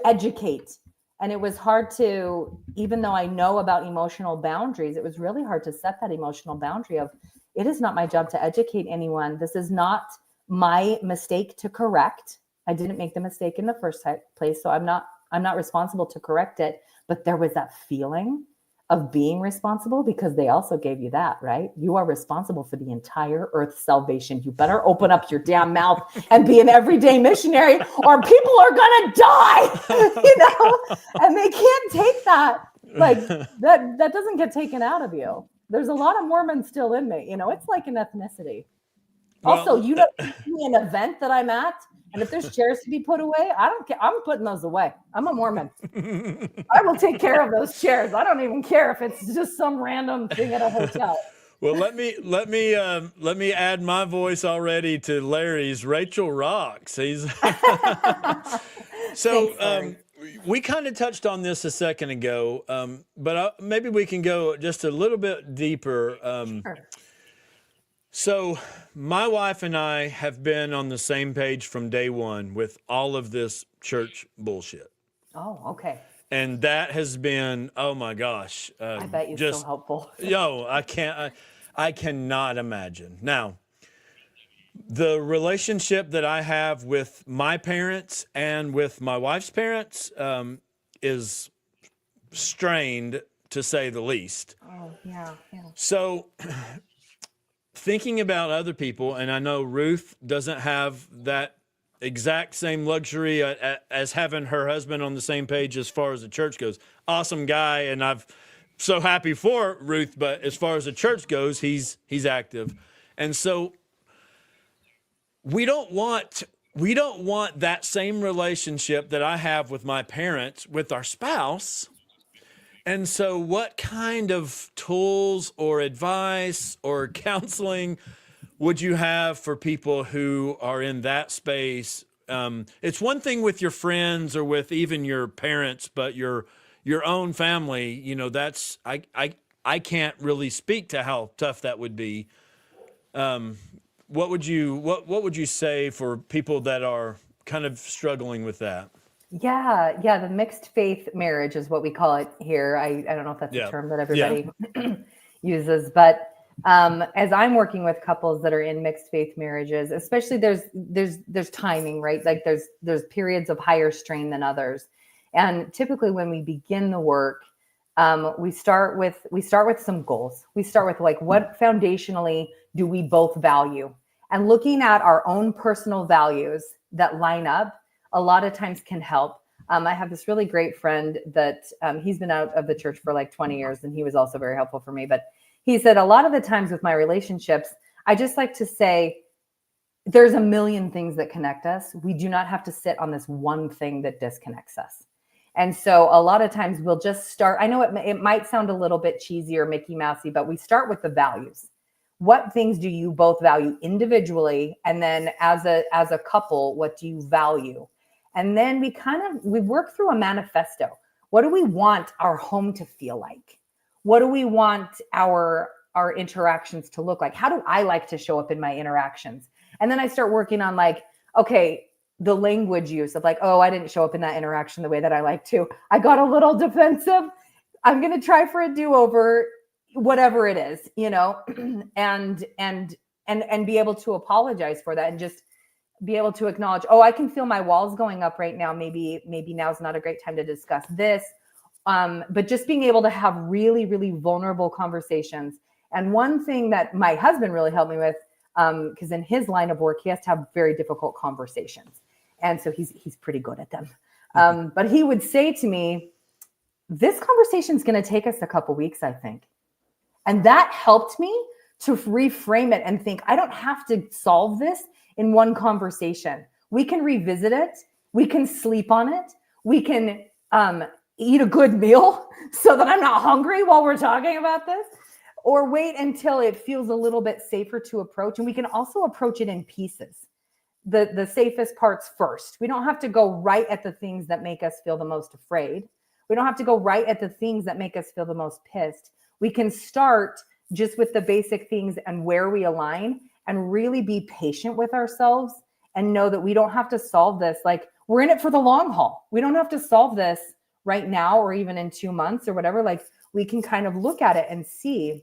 educate. And it was hard to, even though I know about emotional boundaries, it was really hard to set that emotional boundary of, it is not my job to educate anyone. This is not my mistake to correct. I didn't make the mistake in the first place, so I'm not responsible to correct it. But there was that feeling of being responsible, because they also gave you that, right? You are responsible for the entire earth's salvation. You better open up your damn mouth and be an everyday missionary, or people are gonna die, you know? And they can't take that. Like that doesn't get taken out of you. There's a lot of Mormons still in me. You know, it's like an ethnicity. Well, also, you don't see an event that I'm at, and if there's chairs to be put away, I don't care. I'm putting those away. I'm a Mormon. I will take care of those chairs. I don't even care if it's just some random thing at a hotel. Well, let me add my voice already to Larry's. Rachel rocks. He's so. Thanks, we kind of touched on this a second ago, but maybe we can go just a little bit deeper. Sure. So my wife and I have been on the same page from day one with all of this church bullshit. Oh, okay. And that has been, oh my gosh, I bet you so helpful. I cannot imagine. Now, the relationship that I have with my parents and with my wife's parents is strained, to say the least. Oh, yeah. So thinking about other people, and I know Ruth doesn't have that exact same luxury as having her husband on the same page as far as the church goes. Awesome guy, and I'm so happy for Ruth, but as far as the church goes, he's active. And so we don't want that same relationship that I have with my parents with our spouse. And so what kind of tools or advice or counseling would you have for people who are in that space? It's one thing with your friends or with even your parents, but your own family, you know, that's I can't really speak to how tough that would be. What would you say for people that are kind of struggling with that? Yeah. The mixed faith marriage is what we call it here. I don't know if that's a term that everybody uses, but as I'm working with couples that are in mixed faith marriages, especially there's timing, right? Like there's periods of higher strain than others. And typically when we begin the work, we start with some goals. We start with like, what foundationally do we both value? And looking at our own personal values that line up a lot of times can help. I have this really great friend that he's been out of the church for like 20 years, and he was also very helpful for me. But he said a lot of the times with my relationships, I just like to say, there's a million things that connect us. We do not have to sit on this one thing that disconnects us. And so a lot of times we'll just start. I know it might sound a little bit cheesy or Mickey Mousey, but we start with the values. What things do you both value individually? And then as a couple, what do you value? And then we work through a manifesto. What do we want our home to feel like? What do we want our interactions to look like? How do I like to show up in my interactions? And then I start working on like, okay, the language use of like, oh, I didn't show up in that interaction the way that I like to. I got a little defensive. I'm going to try for a do-over, whatever it is, you know, and be able to apologize for that and just be able to acknowledge, oh, I can feel my walls going up right now. Maybe now's not a great time to discuss this. But just being able to have really, really vulnerable conversations. And one thing that my husband really helped me with, because in his line of work, he has to have very difficult conversations. And so he's pretty good at them. But he would say to me, this conversation is going to take us a couple weeks, I think. And that helped me to reframe it and think, I don't have to solve this in one conversation. We can revisit it. We can sleep on it. We can eat a good meal so that I'm not hungry while we're talking about this, or wait until it feels a little bit safer to approach. And we can also approach it in pieces. The safest parts first. We don't have to go right at the things that make us feel the most afraid. We don't have to go right at the things that make us feel the most pissed. We can start just with the basic things and where we align, and really be patient with ourselves and know that we don't have to solve this. Like, we're in it for the long haul. We don't have to solve this right now or even in 2 months or whatever. Like, we can kind of look at it and see.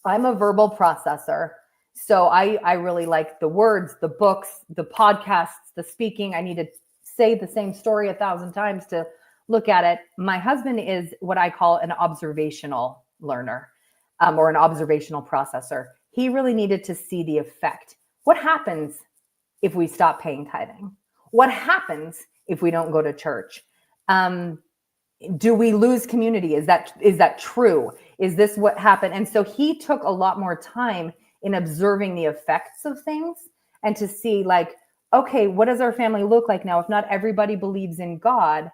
I'm a verbal processor. So I really like the words, the books, the podcasts, the speaking. I need to say the same story 1,000 times to look at it. My husband is what I call an observational learner, or an observational processor. He really needed to see the effect. What happens if we stop paying tithing? What happens if we don't go to church? Do we lose community? Is that true? Is this what happened? And so he took a lot more time in observing the effects of things and to see like, okay, what does our family look like now? If not everybody believes in God,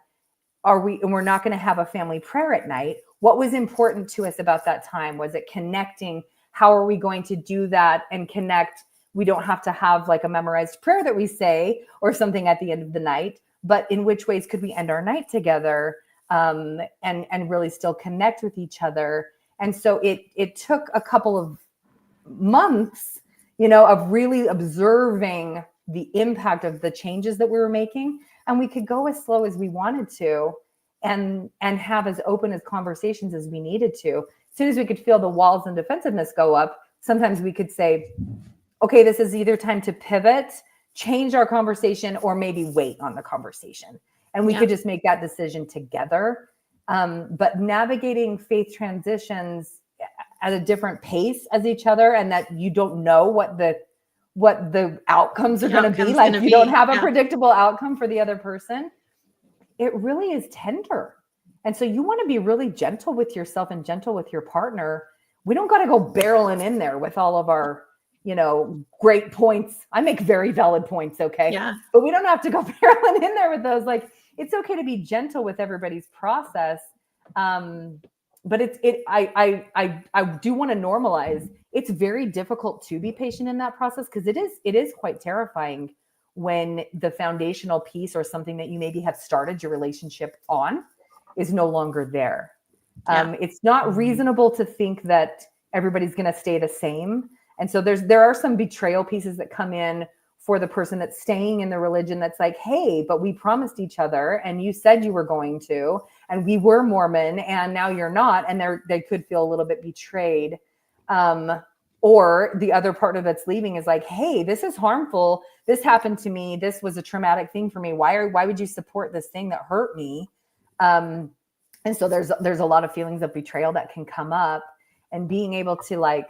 and we're not going to have a family prayer at night. What was important to us about that time? Was it connecting? How are we going to do that and connect? We don't have to have like a memorized prayer that we say or something at the end of the night, but in which ways could we end our night together, and really still connect with each other? And so it took a couple of months, of really observing the impact of the changes that we were making. And we could go as slow as we wanted to and have as open as conversations as we needed to. As soon as we could feel the walls and defensiveness go up, sometimes we could say, okay, this is either time to pivot, change our conversation, or maybe wait on the conversation. And we could just make that decision together. But navigating faith transitions at a different pace as each other, and that you don't know what the outcomes are going to be. Like you don't have a predictable outcome for the other person. It really is tender. And so you want to be really gentle with yourself and gentle with your partner. We don't got to go barreling in there with all of our, great points. I make very valid points. Okay. Yeah. But we don't have to go barreling in there with those. Like, it's okay to be gentle with everybody's process. But I do want to normalize. It's very difficult to be patient in that process, because it is quite terrifying when the foundational piece or something that you maybe have started your relationship on is no longer there. It's not reasonable to think that everybody's going to stay the same. And so there are some betrayal pieces that come in for the person that's staying in the religion that's like, hey, but we promised each other and you said you were going to, and we were Mormon and now you're not. And they could feel a little bit betrayed. Or the other partner that's leaving is like, hey, this is harmful. This happened to me. This was a traumatic thing for me. Why would you support this thing that hurt me? And so there's a lot of feelings of betrayal that can come up, and being able to like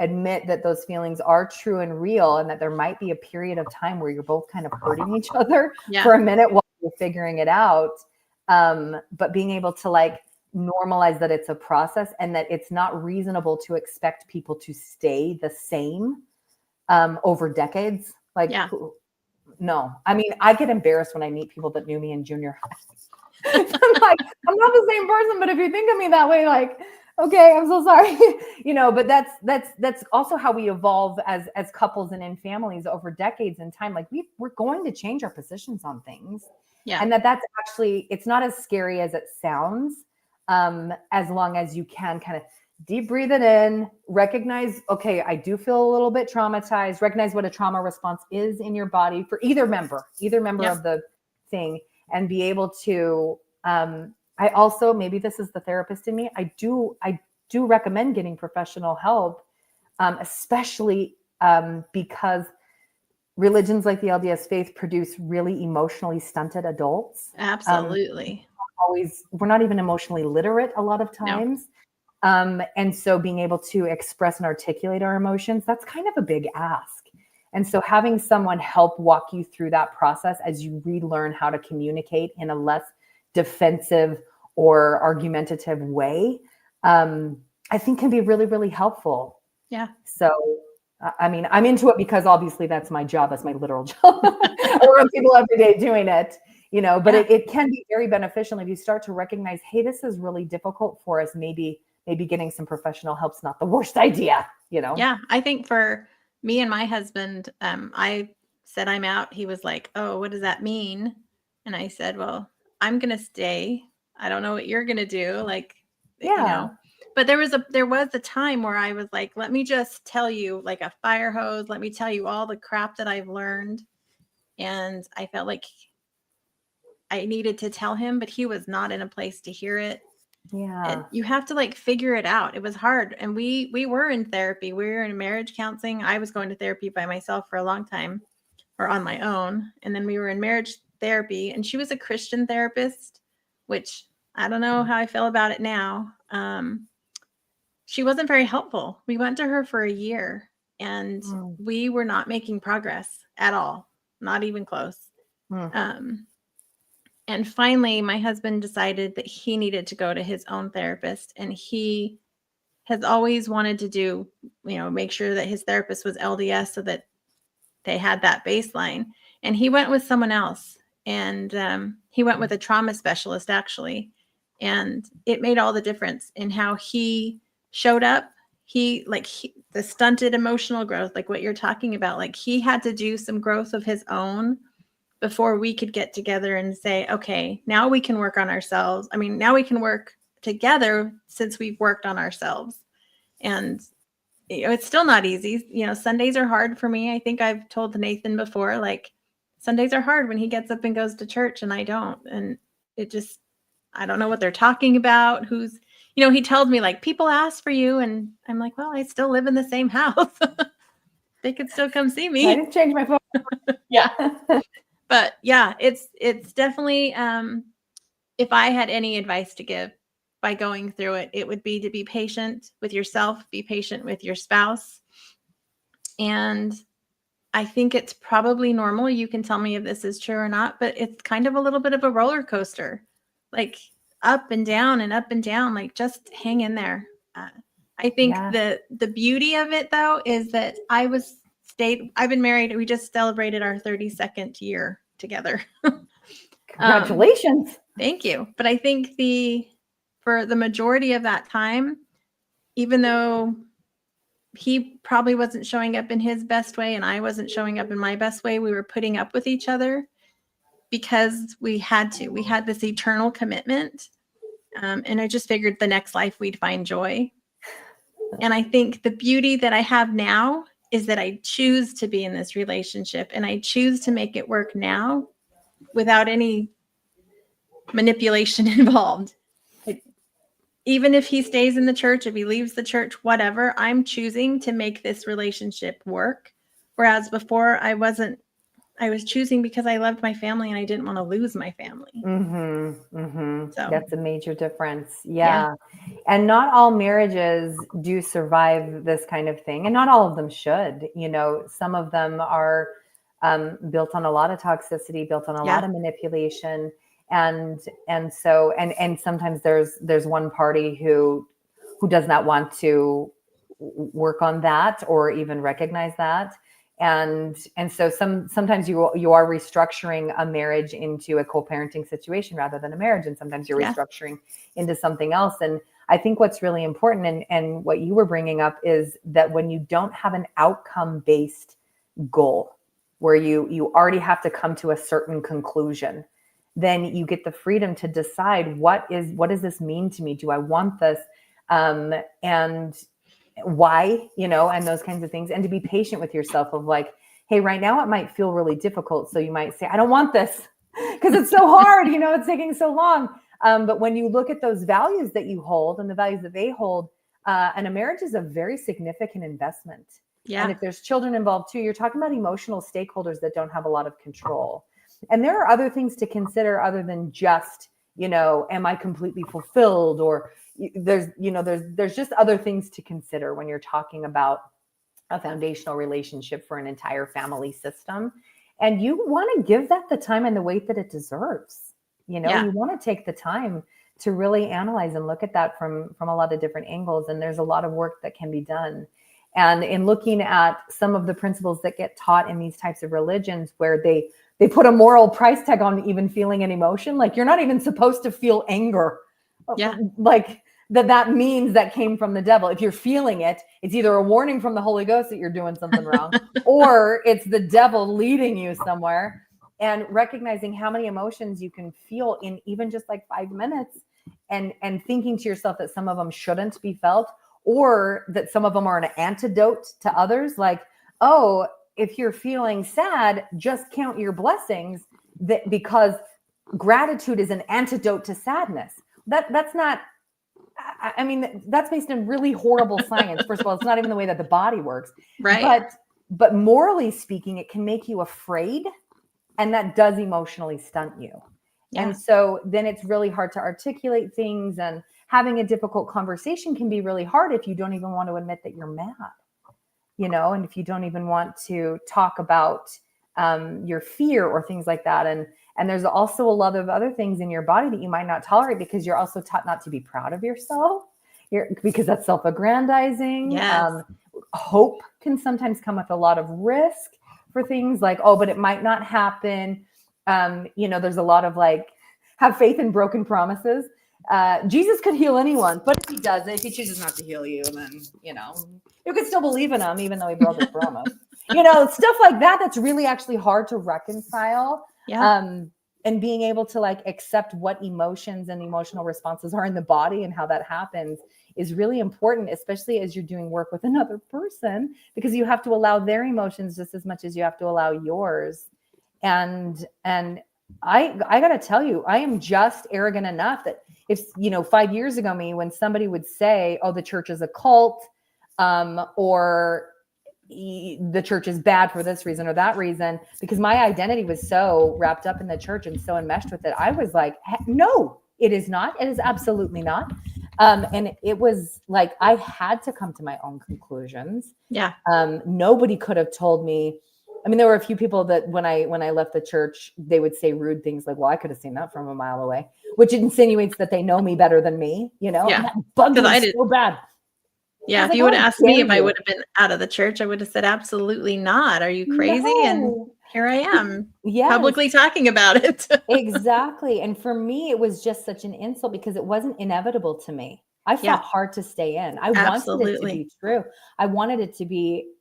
admit that those feelings are true and real, and that there might be a period of time where you're both kind of hurting each other for a minute while you're figuring it out. But being able to like normalize that it's a process, and that it's not reasonable to expect people to stay the same over decades. Like, no, I mean, I get embarrassed when I meet people that knew me in junior high. I'm like, I'm not the same person, but if you think of me that way, like, okay, I'm so sorry, but that's also how we evolve as couples and in families over decades in time. Like we're going to change our positions on things. Yeah. And that's actually, it's not as scary as it sounds, as long as you can kind of deep breathe it in, recognize, okay, I do feel a little bit traumatized, recognize what a trauma response is in your body for either member of the thing, and be able to, I also, maybe this is the therapist in me, I do recommend getting professional help, especially because religions like the LDS faith produce really emotionally stunted adults. Absolutely. We're not even emotionally literate a lot of times. No. And so being able to express and articulate our emotions, that's kind of a big ask. And so having someone help walk you through that process as you relearn how to communicate in a less defensive or argumentative way, I think can be really, really helpful. Yeah. So, I mean, I'm into it because obviously that's my job. That's my literal job. I work with people every day doing it, but it can be very beneficial if you start to recognize, hey, this is really difficult for us. Maybe getting some professional help's not the worst idea, Yeah. I think for me and my husband, I said I'm out. He was like, oh, what does that mean? And I said, well, I'm going to stay. I don't know what you're going to do. Like, but there was a time where I was like, let me just tell you, like a fire hose. Let me tell you all the crap that I've learned. And I felt like I needed to tell him, but he was not in a place to hear it. Yeah. And you have to like figure it out. It was hard. And we were in therapy. We were in marriage counseling. I was going to therapy by myself for a long time, or on my own. And then we were in marriage therapy, and she was a Christian therapist, which I don't know how I feel about it now. She wasn't very helpful. We went to her for a year, and we were not making progress at all. Not even close. And finally, my husband decided that he needed to go to his own therapist, and he has always wanted to do, make sure that his therapist was LDS so that they had that baseline. And he went with someone else, and he went with a trauma specialist, actually. And it made all the difference in how he showed up. The stunted emotional growth, like what you're talking about, like he had to do some growth of his own before we could get together and say, okay, now we can work on ourselves. I mean, now we can work together since we've worked on ourselves. And it's still not easy. Sundays are hard for me. I think I've told Nathan before, like, Sundays are hard when he gets up and goes to church and I don't. And it just, I don't know what they're talking about. He tells me, like, people ask for you. And I'm like, well, I still live in the same house. They could still come see me. I didn't change my phone. Yeah. But yeah, it's definitely, if I had any advice to give by going through it, it would be to be patient with yourself, be patient with your spouse. And I think it's probably normal. You can tell me if this is true or not, but it's kind of a little bit of a roller coaster, like up and down and up and down, like just hang in there. I think the beauty of it, though, is that I've been married. We just celebrated our 32nd year together. Congratulations. Thank you. But I think for the majority of that time, even though he probably wasn't showing up in his best way and I wasn't showing up in my best way, we were putting up with each other because we had this eternal commitment. And I just figured the next life we'd find joy. And I think the beauty that I have now is that I choose to be in this relationship and I choose to make it work now without any manipulation involved. Even if he stays in the church, if he leaves the church, whatever, I'm choosing to make this relationship work. Whereas before I was choosing because I loved my family and I didn't want to lose my family. So that's a major difference. Yeah. And not all marriages do survive this kind of thing. And not all of them should. Some of them are built on a lot of toxicity, built on a lot of manipulation. And sometimes there's one party who does not want to work on that or even recognize that. And so sometimes you are restructuring a marriage into a co-parenting situation rather than a marriage. And sometimes you're restructuring into something else. And I think what's really important and what you were bringing up is that when you don't have an outcome-based goal where you already have to come to a certain conclusion, then you get the freedom to decide what does this mean to me? Do I want this? And why, and those kinds of things, and to be patient with yourself of like, hey, right now it might feel really difficult. So you might say, I don't want this because it's so hard, it's taking so long. But when you look at those values that you hold and the values that they hold, and a marriage is a very significant investment. Yeah. And if there's children involved too, you're talking about emotional stakeholders that don't have a lot of control. And there are other things to consider other than just, am I completely fulfilled? Or there's just other things to consider when you're talking about a foundational relationship for an entire family system. And you want to give that the time and the weight that it deserves. You want to take the time to really analyze and look at that from a lot of different angles. And there's a lot of work that can be done. And in looking at some of the principles that get taught in these types of religions where they put a moral price tag on even feeling an emotion, like you're not even supposed to feel anger. Yeah. Like that means that came from the devil. If you're feeling it, it's either a warning from the Holy Ghost that you're doing something wrong, or it's the devil leading you somewhere. And recognizing how many emotions you can feel in even just like 5 minutes, and thinking to yourself that some of them shouldn't be felt, or that some of them are an antidote to others. Like, oh, if you're feeling sad, just count your blessings, because gratitude is an antidote to sadness. That's not, I mean, that's based in really horrible science. First of all, it's not even the way that the body works. Right. But morally speaking, it can make you afraid, and that does emotionally stunt you. Yeah. And so then it's really hard to articulate things, and having a difficult conversation can be really hard if you don't even want to admit that you're mad, and if you don't even want to talk about your fear or things like that. And there's also a lot of other things in your body that you might not tolerate because you're also taught not to be proud of yourself, because that's self-aggrandizing. Yes. Hope can sometimes come with a lot of risk for things like, oh, but it might not happen. There's a lot of like, have faith in broken promises. Jesus could heal anyone, but if he doesn't, if he chooses not to heal you, then, you could still believe in him, even though he broke his promise. Stuff like that, that's really actually hard to reconcile. Yeah. And being able to like accept what emotions and emotional responses are in the body and how that happens is really important, especially as you're doing work with another person, because you have to allow their emotions just as much as you have to allow yours. And I got to tell you, I am just arrogant enough that if, 5 years ago, when somebody would say, oh, the church is a cult, or the church is bad for this reason or that reason, because my identity was so wrapped up in the church and so enmeshed with it, I was like, no, it is not. It is absolutely not. And it was like, I had to come to my own conclusions. Yeah. Nobody could have told me. I mean, there were a few people that when I left the church, they would say rude things like, well, I could have seen that from a mile away, which insinuates that they know me better than me, Yeah. and that bugged me so bad. Yeah, if you would have asked me if I would have been out of the church, I would have said, absolutely not. Are you crazy? No. And here I am, publicly talking about it. Exactly. And for me, it was just such an insult because it wasn't inevitable to me. I fought hard to stay in. I wanted it to be true. I wanted it to be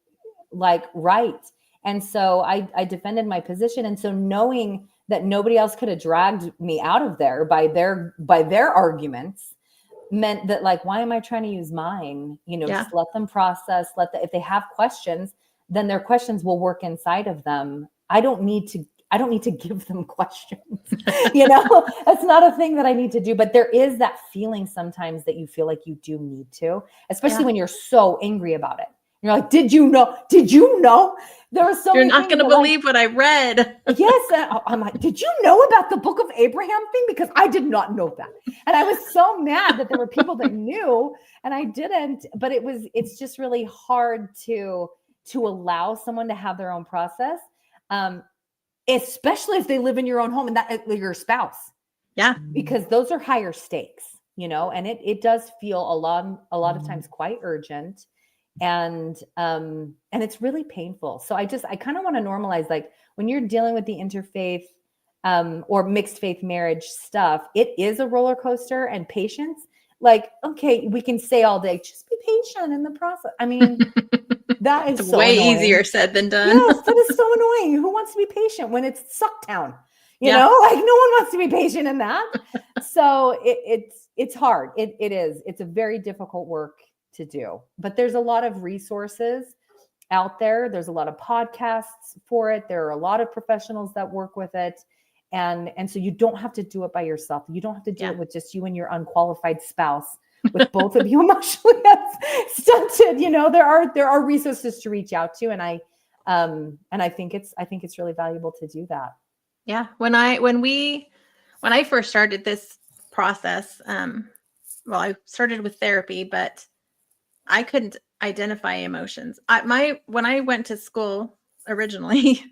like right. And so I defended my position. And so knowing that nobody else could have dragged me out of there by their arguments meant that, like, why am I trying to use mine? Just let them process, if they have questions, then their questions will work inside of them. I don't need to give them questions. That's not a thing that I need to do, but there is that feeling sometimes that you feel like you do need to, especially when you're so angry about it. You're like, did you know? There was so You're not going to believe what I read. Yes. I'm like, did you know about the Book of Abraham thing? Because I did not know that. And I was so mad that there were people that knew and I didn't. But it's just really hard to allow someone to have their own process, especially if they live in your own home and that your spouse. Yeah. Because those are higher stakes, and it does feel a lot of times quite urgent. And it's really painful. So I kind of want to normalize, like, when you're dealing with the interfaith or mixed faith marriage stuff, it is a roller coaster, and patience. Like, okay, we can say all day, just be patient in the process. I mean, that is so way annoying. Easier said than done. Yes, that is so annoying. Who wants to be patient when it's Sucktown? Like, no one wants to be patient in that. So it's hard. It is. It's a very difficult work to do, but there's a lot of resources out there. There's a lot of podcasts for it. There are a lot of professionals that work with it. And so you don't have to do it by yourself. You don't have to do it with just you and your unqualified spouse, with both of you emotionally stunted. There are resources to reach out to. And I think it's really valuable to do that. Yeah. When I first started this process, I started with therapy, but I couldn't identify emotions. When I went to school originally,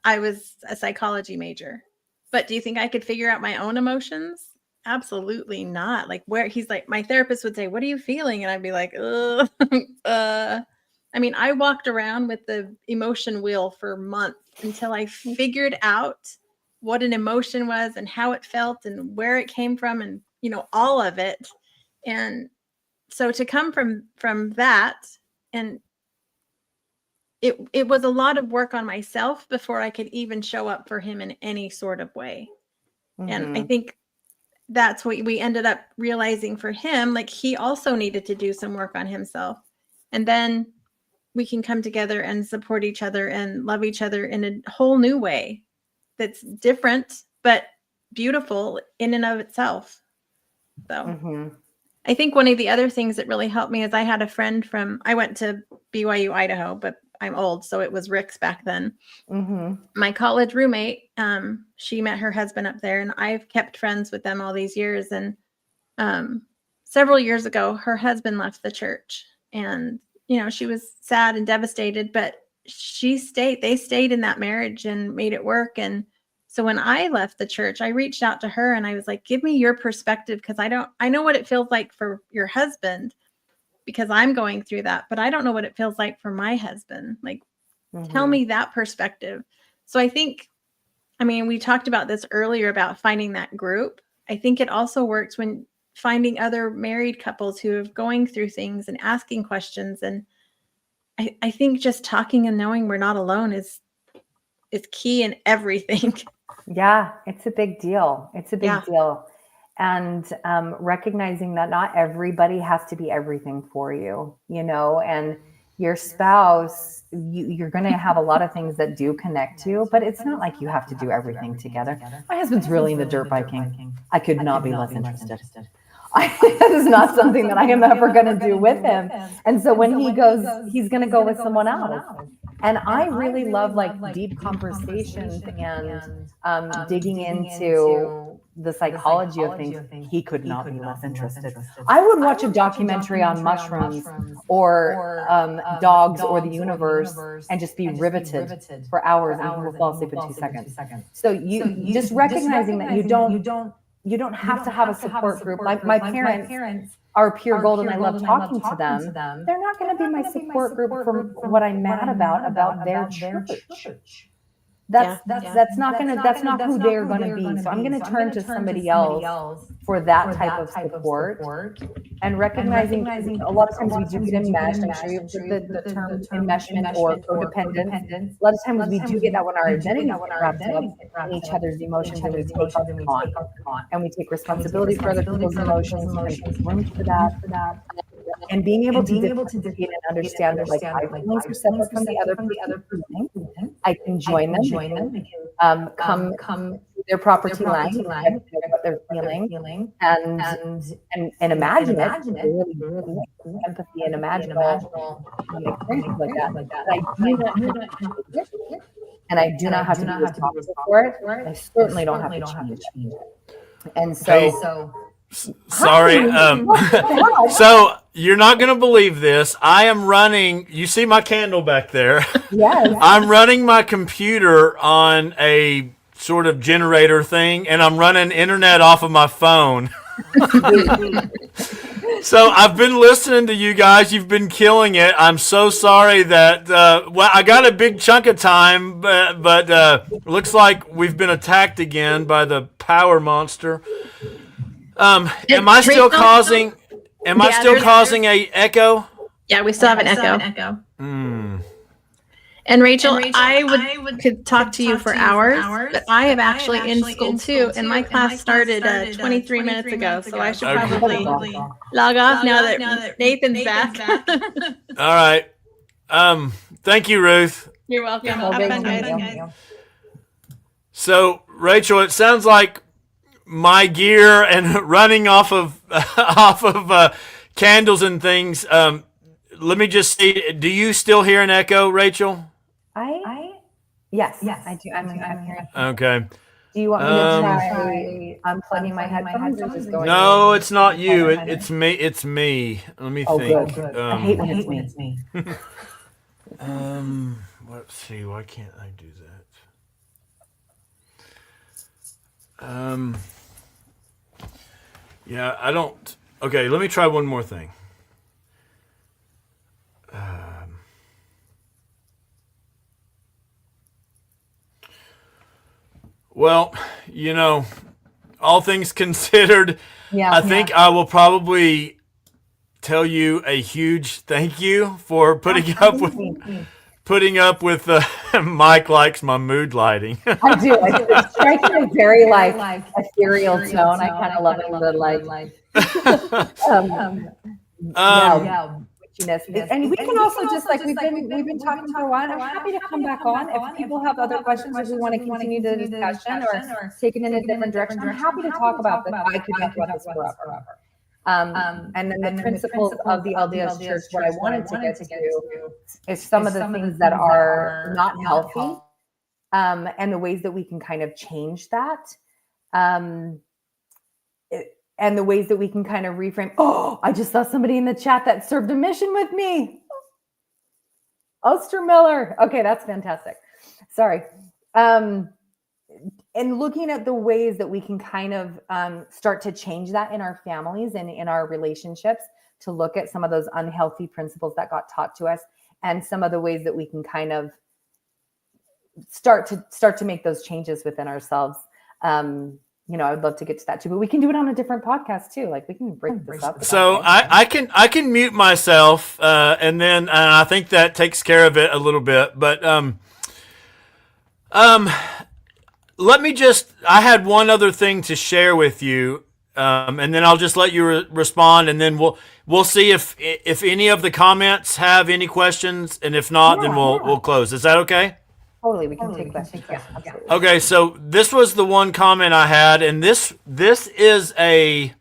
I was a psychology major, but do you think I could figure out my own emotions? Absolutely not. Like, where he's like, my therapist would say, what are you feeling? And I'd be like, I mean, I walked around with the emotion wheel for months until I figured out what an emotion was and how it felt and where it came from and, all of it. And so to come from that, and it was a lot of work on myself before I could even show up for him in any sort of way. Mm-hmm. And I think that's what we ended up realizing for him. Like, he also needed to do some work on himself. And then we can come together and support each other and love each other in a whole new way that's different, but beautiful in and of itself. So I think one of the other things that really helped me is I had a friend I went to BYU, Idaho, but I'm old, so it was Rick's back then. My college roommate, she met her husband up there, and I've kept friends with them all these years. And several years ago, her husband left the church, and she was sad and devastated, but they stayed in that marriage and made it work. And so when I left the church, I reached out to her and I was like, give me your perspective, because I know what it feels like for your husband, because I'm going through that, but I don't know what it feels like for my husband. Like, tell me that perspective. So I think, we talked about this earlier about finding that group. I think it also works when finding other married couples who are going through things and asking questions. And I think just talking and knowing we're not alone is key in everything. Yeah, it's a big deal. It's a big deal. and recognizing that not everybody has to be everything for you, and your spouse, you're going to have a lot of things that do connect you, but it's not like you have to do everything together. My husband's really into dirt biking. I could not be less interested. That is not something that I am ever going to do with him. And so when he goes, he's going to go with someone else. And I really love like deep conversations and digging into the psychology of things. He could not be less interested. I would watch a documentary on mushrooms or dogs or the universe and just be riveted for hours, and he will fall asleep in 2 seconds. So you just recognizing that you don't have to have a support group. My parents are pure gold, and I love talking to them. They're not going to be my support group for what I'm mad about their church. That's not who they're going to be. So I'm going to turn to somebody else for that type of support, and recognizing a lot of times we do get enmeshed. I'm sure you've heard the term enmeshment or codependence. A lot of times we do get that when our identity is wrapped up in each other's emotions, and we take on and we take responsibility for other people's emotions and make room for that. And being able to differentiate and understand that, like, my feelings are separate from the other feelings. I can join them. They can come to their property line, what they're feeling, and imagine it. Really empathy and imaginable experiences like that. And I do not have to be responsible for it. I certainly don't have to change it. And so. Sorry. So you're not going to believe this. I am running. You see my candle back there? Yes. I'm running my computer on a sort of generator thing, and I'm running internet off of my phone. So I've been listening to you guys. You've been killing it. I'm so sorry that, I got a big chunk of time, but looks like we've been attacked again by the power monster. Am I still causing a echo? Yeah, we still have an echo. And Rachel, I could talk to you for hours, but I am actually in school too, and my class started 23 minutes ago, so I should probably log off now that Nathan's back. All right. Thank you, Ruth. You're welcome. Have fun, guys. So, Rachel, it sounds like my gear and running off of candles and things. Let me just see. Do you still hear an echo, Rachel? Yes, I do. I'm hearing. Okay. Do you want me to try unplugging my headphones or just going? No, it's not you. It's me. It's me. Let me think. Good. I hate when it's me. Let's see. Why can't I do that? Yeah, I don't. Okay, let me try one more thing. Well, all things considered, I think I will probably tell you a huge thank you for putting up with Mike likes my mood lighting. I do. It's striking a very ethereal tone. I kind of love it. And we can also just we've been talking for a while. I'm happy to come back on if people have other questions, or if we want to continue the discussion or take it in a different direction. I'm happy to talk about this. I could talk about this forever. And then the principles of the LDS Church, what I wanted to get to is some of the things that are not healthy, and the ways that we can kind of change that. And the ways that we can kind of reframe. Oh, I just saw somebody in the chat that served a mission with me. Ostermiller. Okay, that's fantastic. Sorry. And looking at the ways that we can kind of start to change that in our families and in our relationships, to look at some of those unhealthy principles that got taught to us, and some of the ways that we can kind of start to make those changes within ourselves. I would love to get to that too, but we can do it on a different podcast too. Like, we can break this up. So I can mute myself, and then I think that takes care of it a little bit. But let me I had one other thing to share with you. and then I'll just let you respond, and then we'll see if any of the comments have any questions, and if not, then we'll close. Is that okay? Totally, we can take questions. Yeah, absolutely. Okay, so this was the one comment I had, and this is a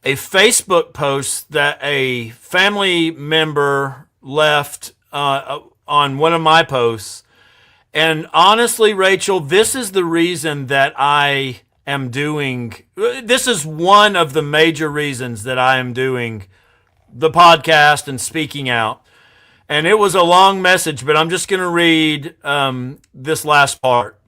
Facebook post that a family member left on one of my posts. And honestly, Rachel, this is the reason that I am doing, this is one of the major reasons that I am doing the podcast and speaking out. And it was a long message, but I'm just going to read this last part.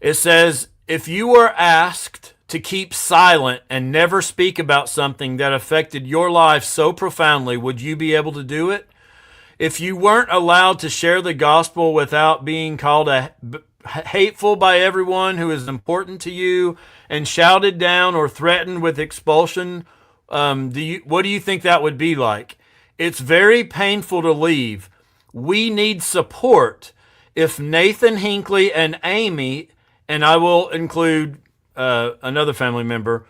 It says, if you were asked to keep silent and never speak about something that affected your life so profoundly, would you be able to do it? If you weren't allowed to share the gospel without being called hateful by everyone who is important to you and shouted down or threatened with expulsion, what do you think that would be like? It's very painful to leave. We need support. If Nathan Hinckley and Amy, and I will include another family member,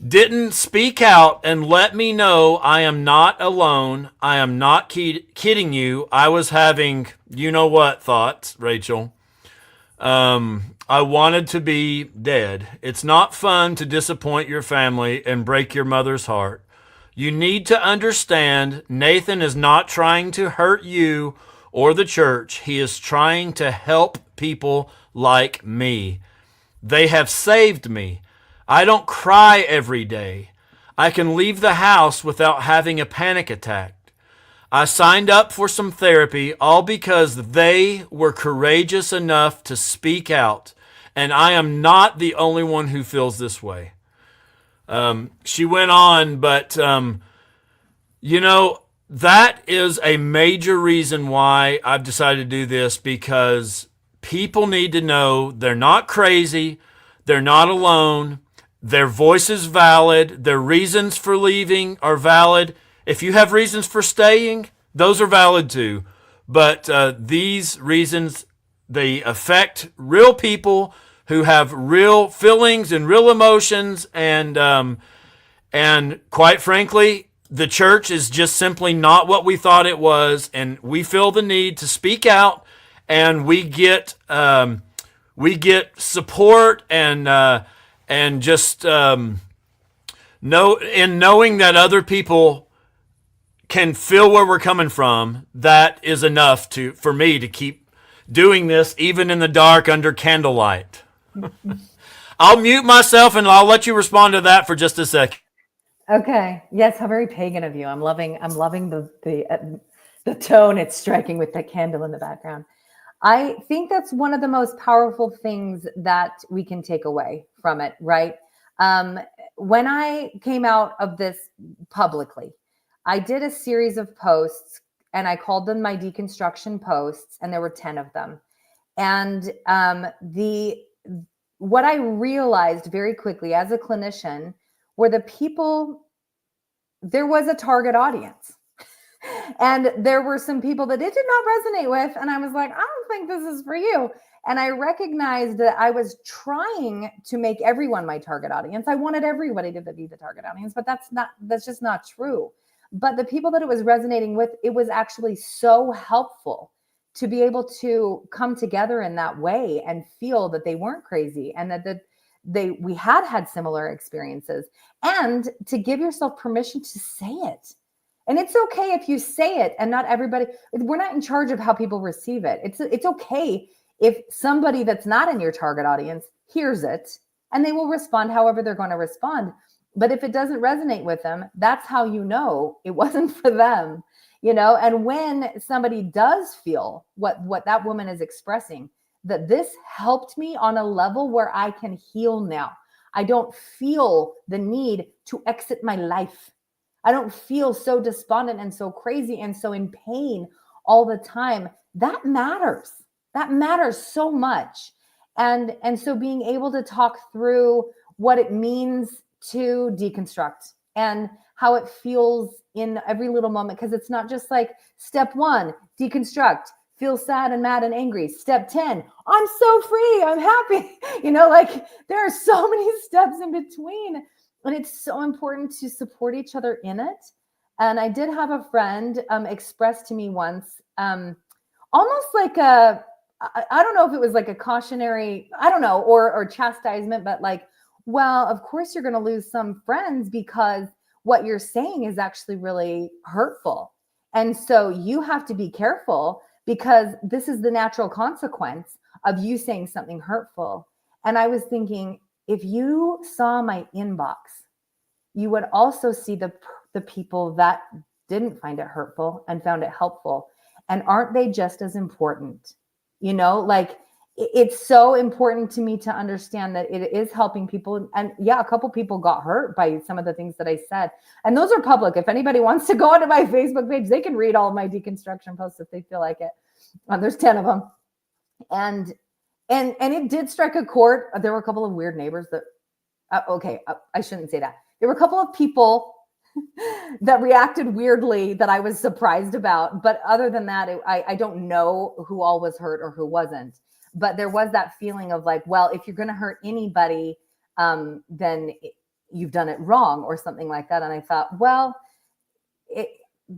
didn't speak out and let me know I am not alone, I am not kidding you, I was having you-know-what thoughts, Rachel. I wanted to be dead. It's not fun to disappoint your family and break your mother's heart. You need to understand Nathan is not trying to hurt you or the church. He is trying to help people like me. They have saved me. I don't cry every day. I can leave the house without having a panic attack. I signed up for some therapy all because they were courageous enough to speak out, and I am not the only one who feels this way. She went on, but that is a major reason why I've decided to do this, because people need to know they're not crazy, they're not alone, their voice is valid, their reasons for leaving are valid. If you have reasons for staying, those are valid too. But these reasons, they affect real people who have real feelings and real emotions, and quite frankly, the church is just simply not what we thought it was, and we feel the need to speak out, and we get support and just knowing that other people can feel where we're coming from. That is enough for me to keep doing this, even in the dark under candlelight. I'll mute myself and I'll let you respond to that for just a second. Okay. Yes, how very pagan of you. I'm loving the tone it's striking with the candle in the background. I think that's one of the most powerful things that we can take away from it, right? When I came out of this publicly, I did a series of posts and I called them my deconstruction posts, and there were 10 of them. And what I realized very quickly as a clinician were the people, there was a target audience. And there were some people that it did not resonate with. And I was like, I don't think this is for you. And I recognized that I was trying to make everyone my target audience. I wanted everybody to be the target audience, but that's just not true. But the people that it was resonating with, it was actually so helpful to be able to come together in that way and feel that they weren't crazy, and that we had similar experiences, and to give yourself permission to say it. And it's okay if you say it, and not everybody, we're not in charge of how people receive it. It's okay if somebody that's not in your target audience hears it, and they will respond however they're going to respond. But if it doesn't resonate with them, that's how you know it wasn't for them, and when somebody does feel what that woman is expressing, that this helped me on a level where I can heal now. I don't feel the need to exit my life. I don't feel so despondent and so crazy and so in pain all the time. That matters. That matters so much. And so being able to talk through what it means to deconstruct and how it feels in every little moment, because it's not just like step 1, deconstruct, feel sad and mad and angry. Step 10, I'm so free, I'm happy. Like there are so many steps in between, and it's so important to support each other in it. And I did have a friend express to me once, almost like I don't know if it was like a cautionary, I don't know, or chastisement, but like, well, of course you're going to lose some friends because what you're saying is actually really hurtful. And so you have to be careful because this is the natural consequence of you saying something hurtful. And I was thinking, if you saw my inbox, you would also see the people that didn't find it hurtful and found it helpful. And aren't they just as important? Like it's so important to me to understand that it is helping people. And yeah, a couple people got hurt by some of the things that I said. And those are public. If anybody wants to go onto my Facebook page, they can read all of my deconstruction posts if they feel like it. There's 10 of them. And it did strike a chord. There were a couple of weird neighbors that, I shouldn't say that. There were a couple of people that reacted weirdly that I was surprised about. But other than that, I don't know who all was hurt or who wasn't. But there was that feeling of like, well, if you're going to hurt anybody, then you've done it wrong or something like that. And I thought, well,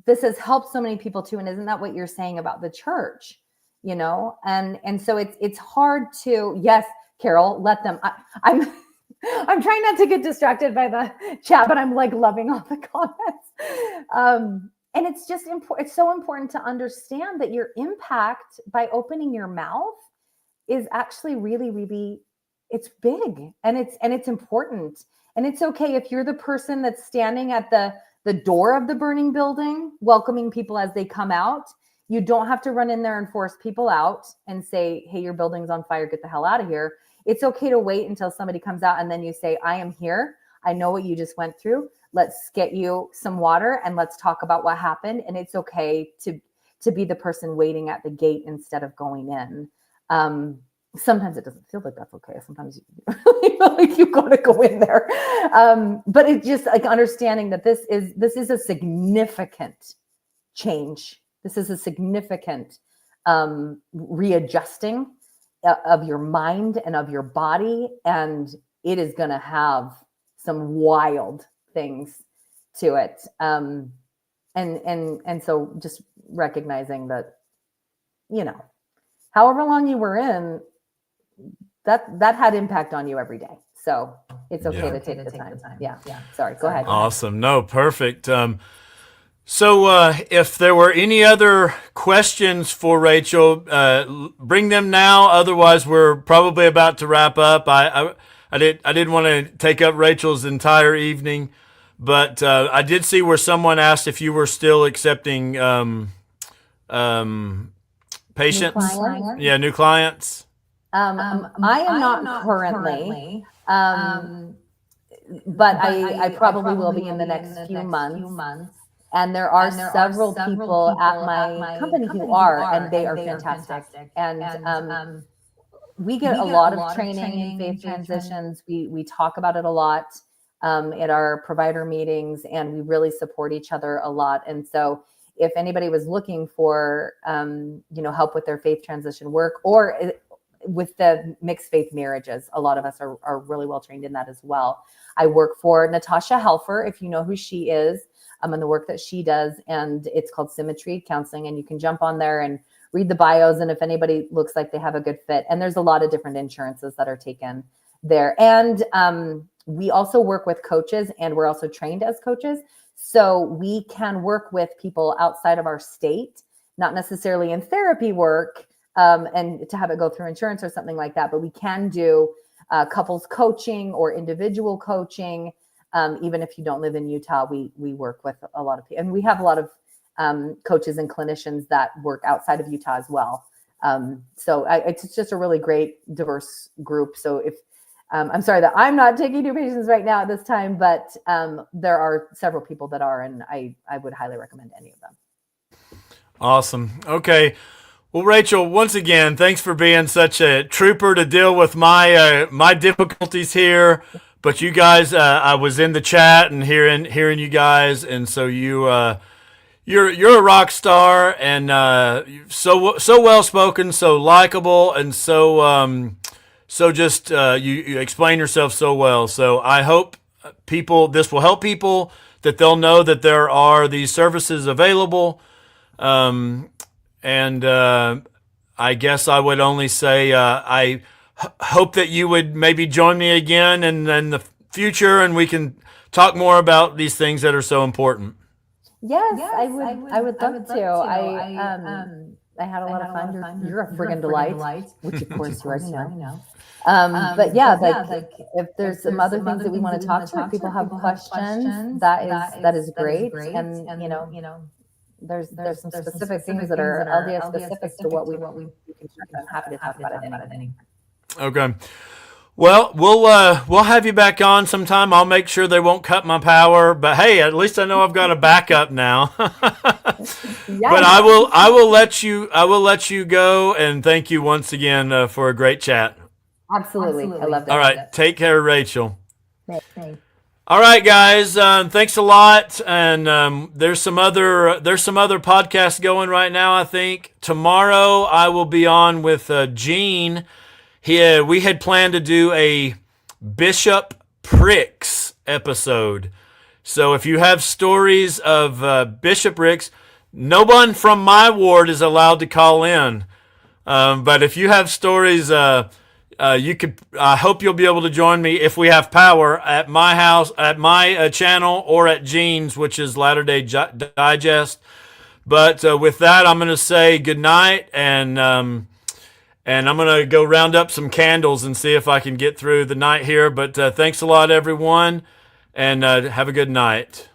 this has helped so many people too. And isn't that what you're saying about the church? And so it's hard to, yes, Carol, let them, I'm trying not to get distracted by the chat, but I'm like loving all the comments. And it's just important. It's so important to understand that your impact by opening your mouth is actually really, really, it's big and it's important. And it's okay if you're the person that's standing at the door of the burning building, welcoming people as they come out. You don't have to run in there and force people out and say, hey, your building's on fire, get the hell out of here. It's okay to wait until somebody comes out and then you say, I am here. I know what you just went through. Let's get you some water and let's talk about what happened. And it's okay to be the person waiting at the gate instead of going in. Sometimes it doesn't feel like that's okay. Sometimes you feel like you got to go in there. But it's just like understanding that this is a significant change. This is a significant readjusting of your mind and of your body. And it is going to have some wild things to it. And so just recognizing that, however long you were in, that had impact on you every day. So it's okay to take the time. Yeah. Sorry. Go ahead. Awesome. No, perfect. So if there were any other questions for Rachel, bring them now. Otherwise, we're probably about to wrap up. I didn't want to take up Rachel's entire evening, but I did see where someone asked if you were still accepting patients. New clients? Yeah, new clients. I am not currently, but I probably will be in the next few months. And there are several people at my company who are, and they are fantastic. And we get a lot of training in faith transitions. We talk about it a lot at our provider meetings, and we really support each other a lot. And so if anybody was looking for, help with their faith transition work or with the mixed faith marriages, a lot of us are really well trained in that as well. I work for Natasha Helfer, if you know who she is, and the work that she does, and it's called Symmetry Counseling, and you can jump on there and read the bios, and if anybody looks like they have a good fit, and there's a lot of different insurances that are taken there. And we also work with coaches, and we're also trained as coaches, so we can work with people outside of our state, not necessarily in therapy work, and to have it go through insurance or something like that, but we can do couples coaching or individual coaching. Even if you don't live in Utah, we work with a lot of people, and we have a lot of coaches and clinicians that work outside of Utah as well. So it's just a really great, diverse group. So if I'm sorry that I'm not taking new patients right now at this time, but there are several people that are, and I would highly recommend any of them. Awesome. Okay. Well, Rachel, once again, thanks for being such a trooper to deal with my difficulties here. But you guys, I was in the chat and hearing you guys, and so you you're a rock star, and so well spoken, so likable, and so just you explain yourself so well. So I hope this will help people, that they'll know that there are these services available. And I guess I would only say I hope that you would maybe join me again in the future, and we can talk more about these things that are so important. Yes, I would love to. I had a lot of fun. You're a friggin' delight, which of course you already know. But yeah, like if there's some other things that we want to talk to, if people have questions, that is great. And you know, there's some specific things that are LDS specific to what we can. I'm happy to talk about it anything. Okay. Well, we'll have you back on sometime. I'll make sure they won't cut my power. But hey, at least I know I've got a backup now. But I will let you go, and thank you once again for a great chat. Absolutely. I love that. All right, take care, Rachel. Thanks. All right, guys. Thanks a lot. And there's some other podcasts going right now. I think tomorrow I will be on with Gene. We had planned to do a Bishop Pricks episode. So if you have stories of bishoprics, no one from my ward is allowed to call in. But if you have stories, you could. I hope you'll be able to join me if we have power at my house, at my channel, or at Gene's, which is Latter-day Digest. But with that, I'm going to say good night, and I'm going to go round up some candles and see if I can get through the night here. But thanks a lot, everyone, and have a good night.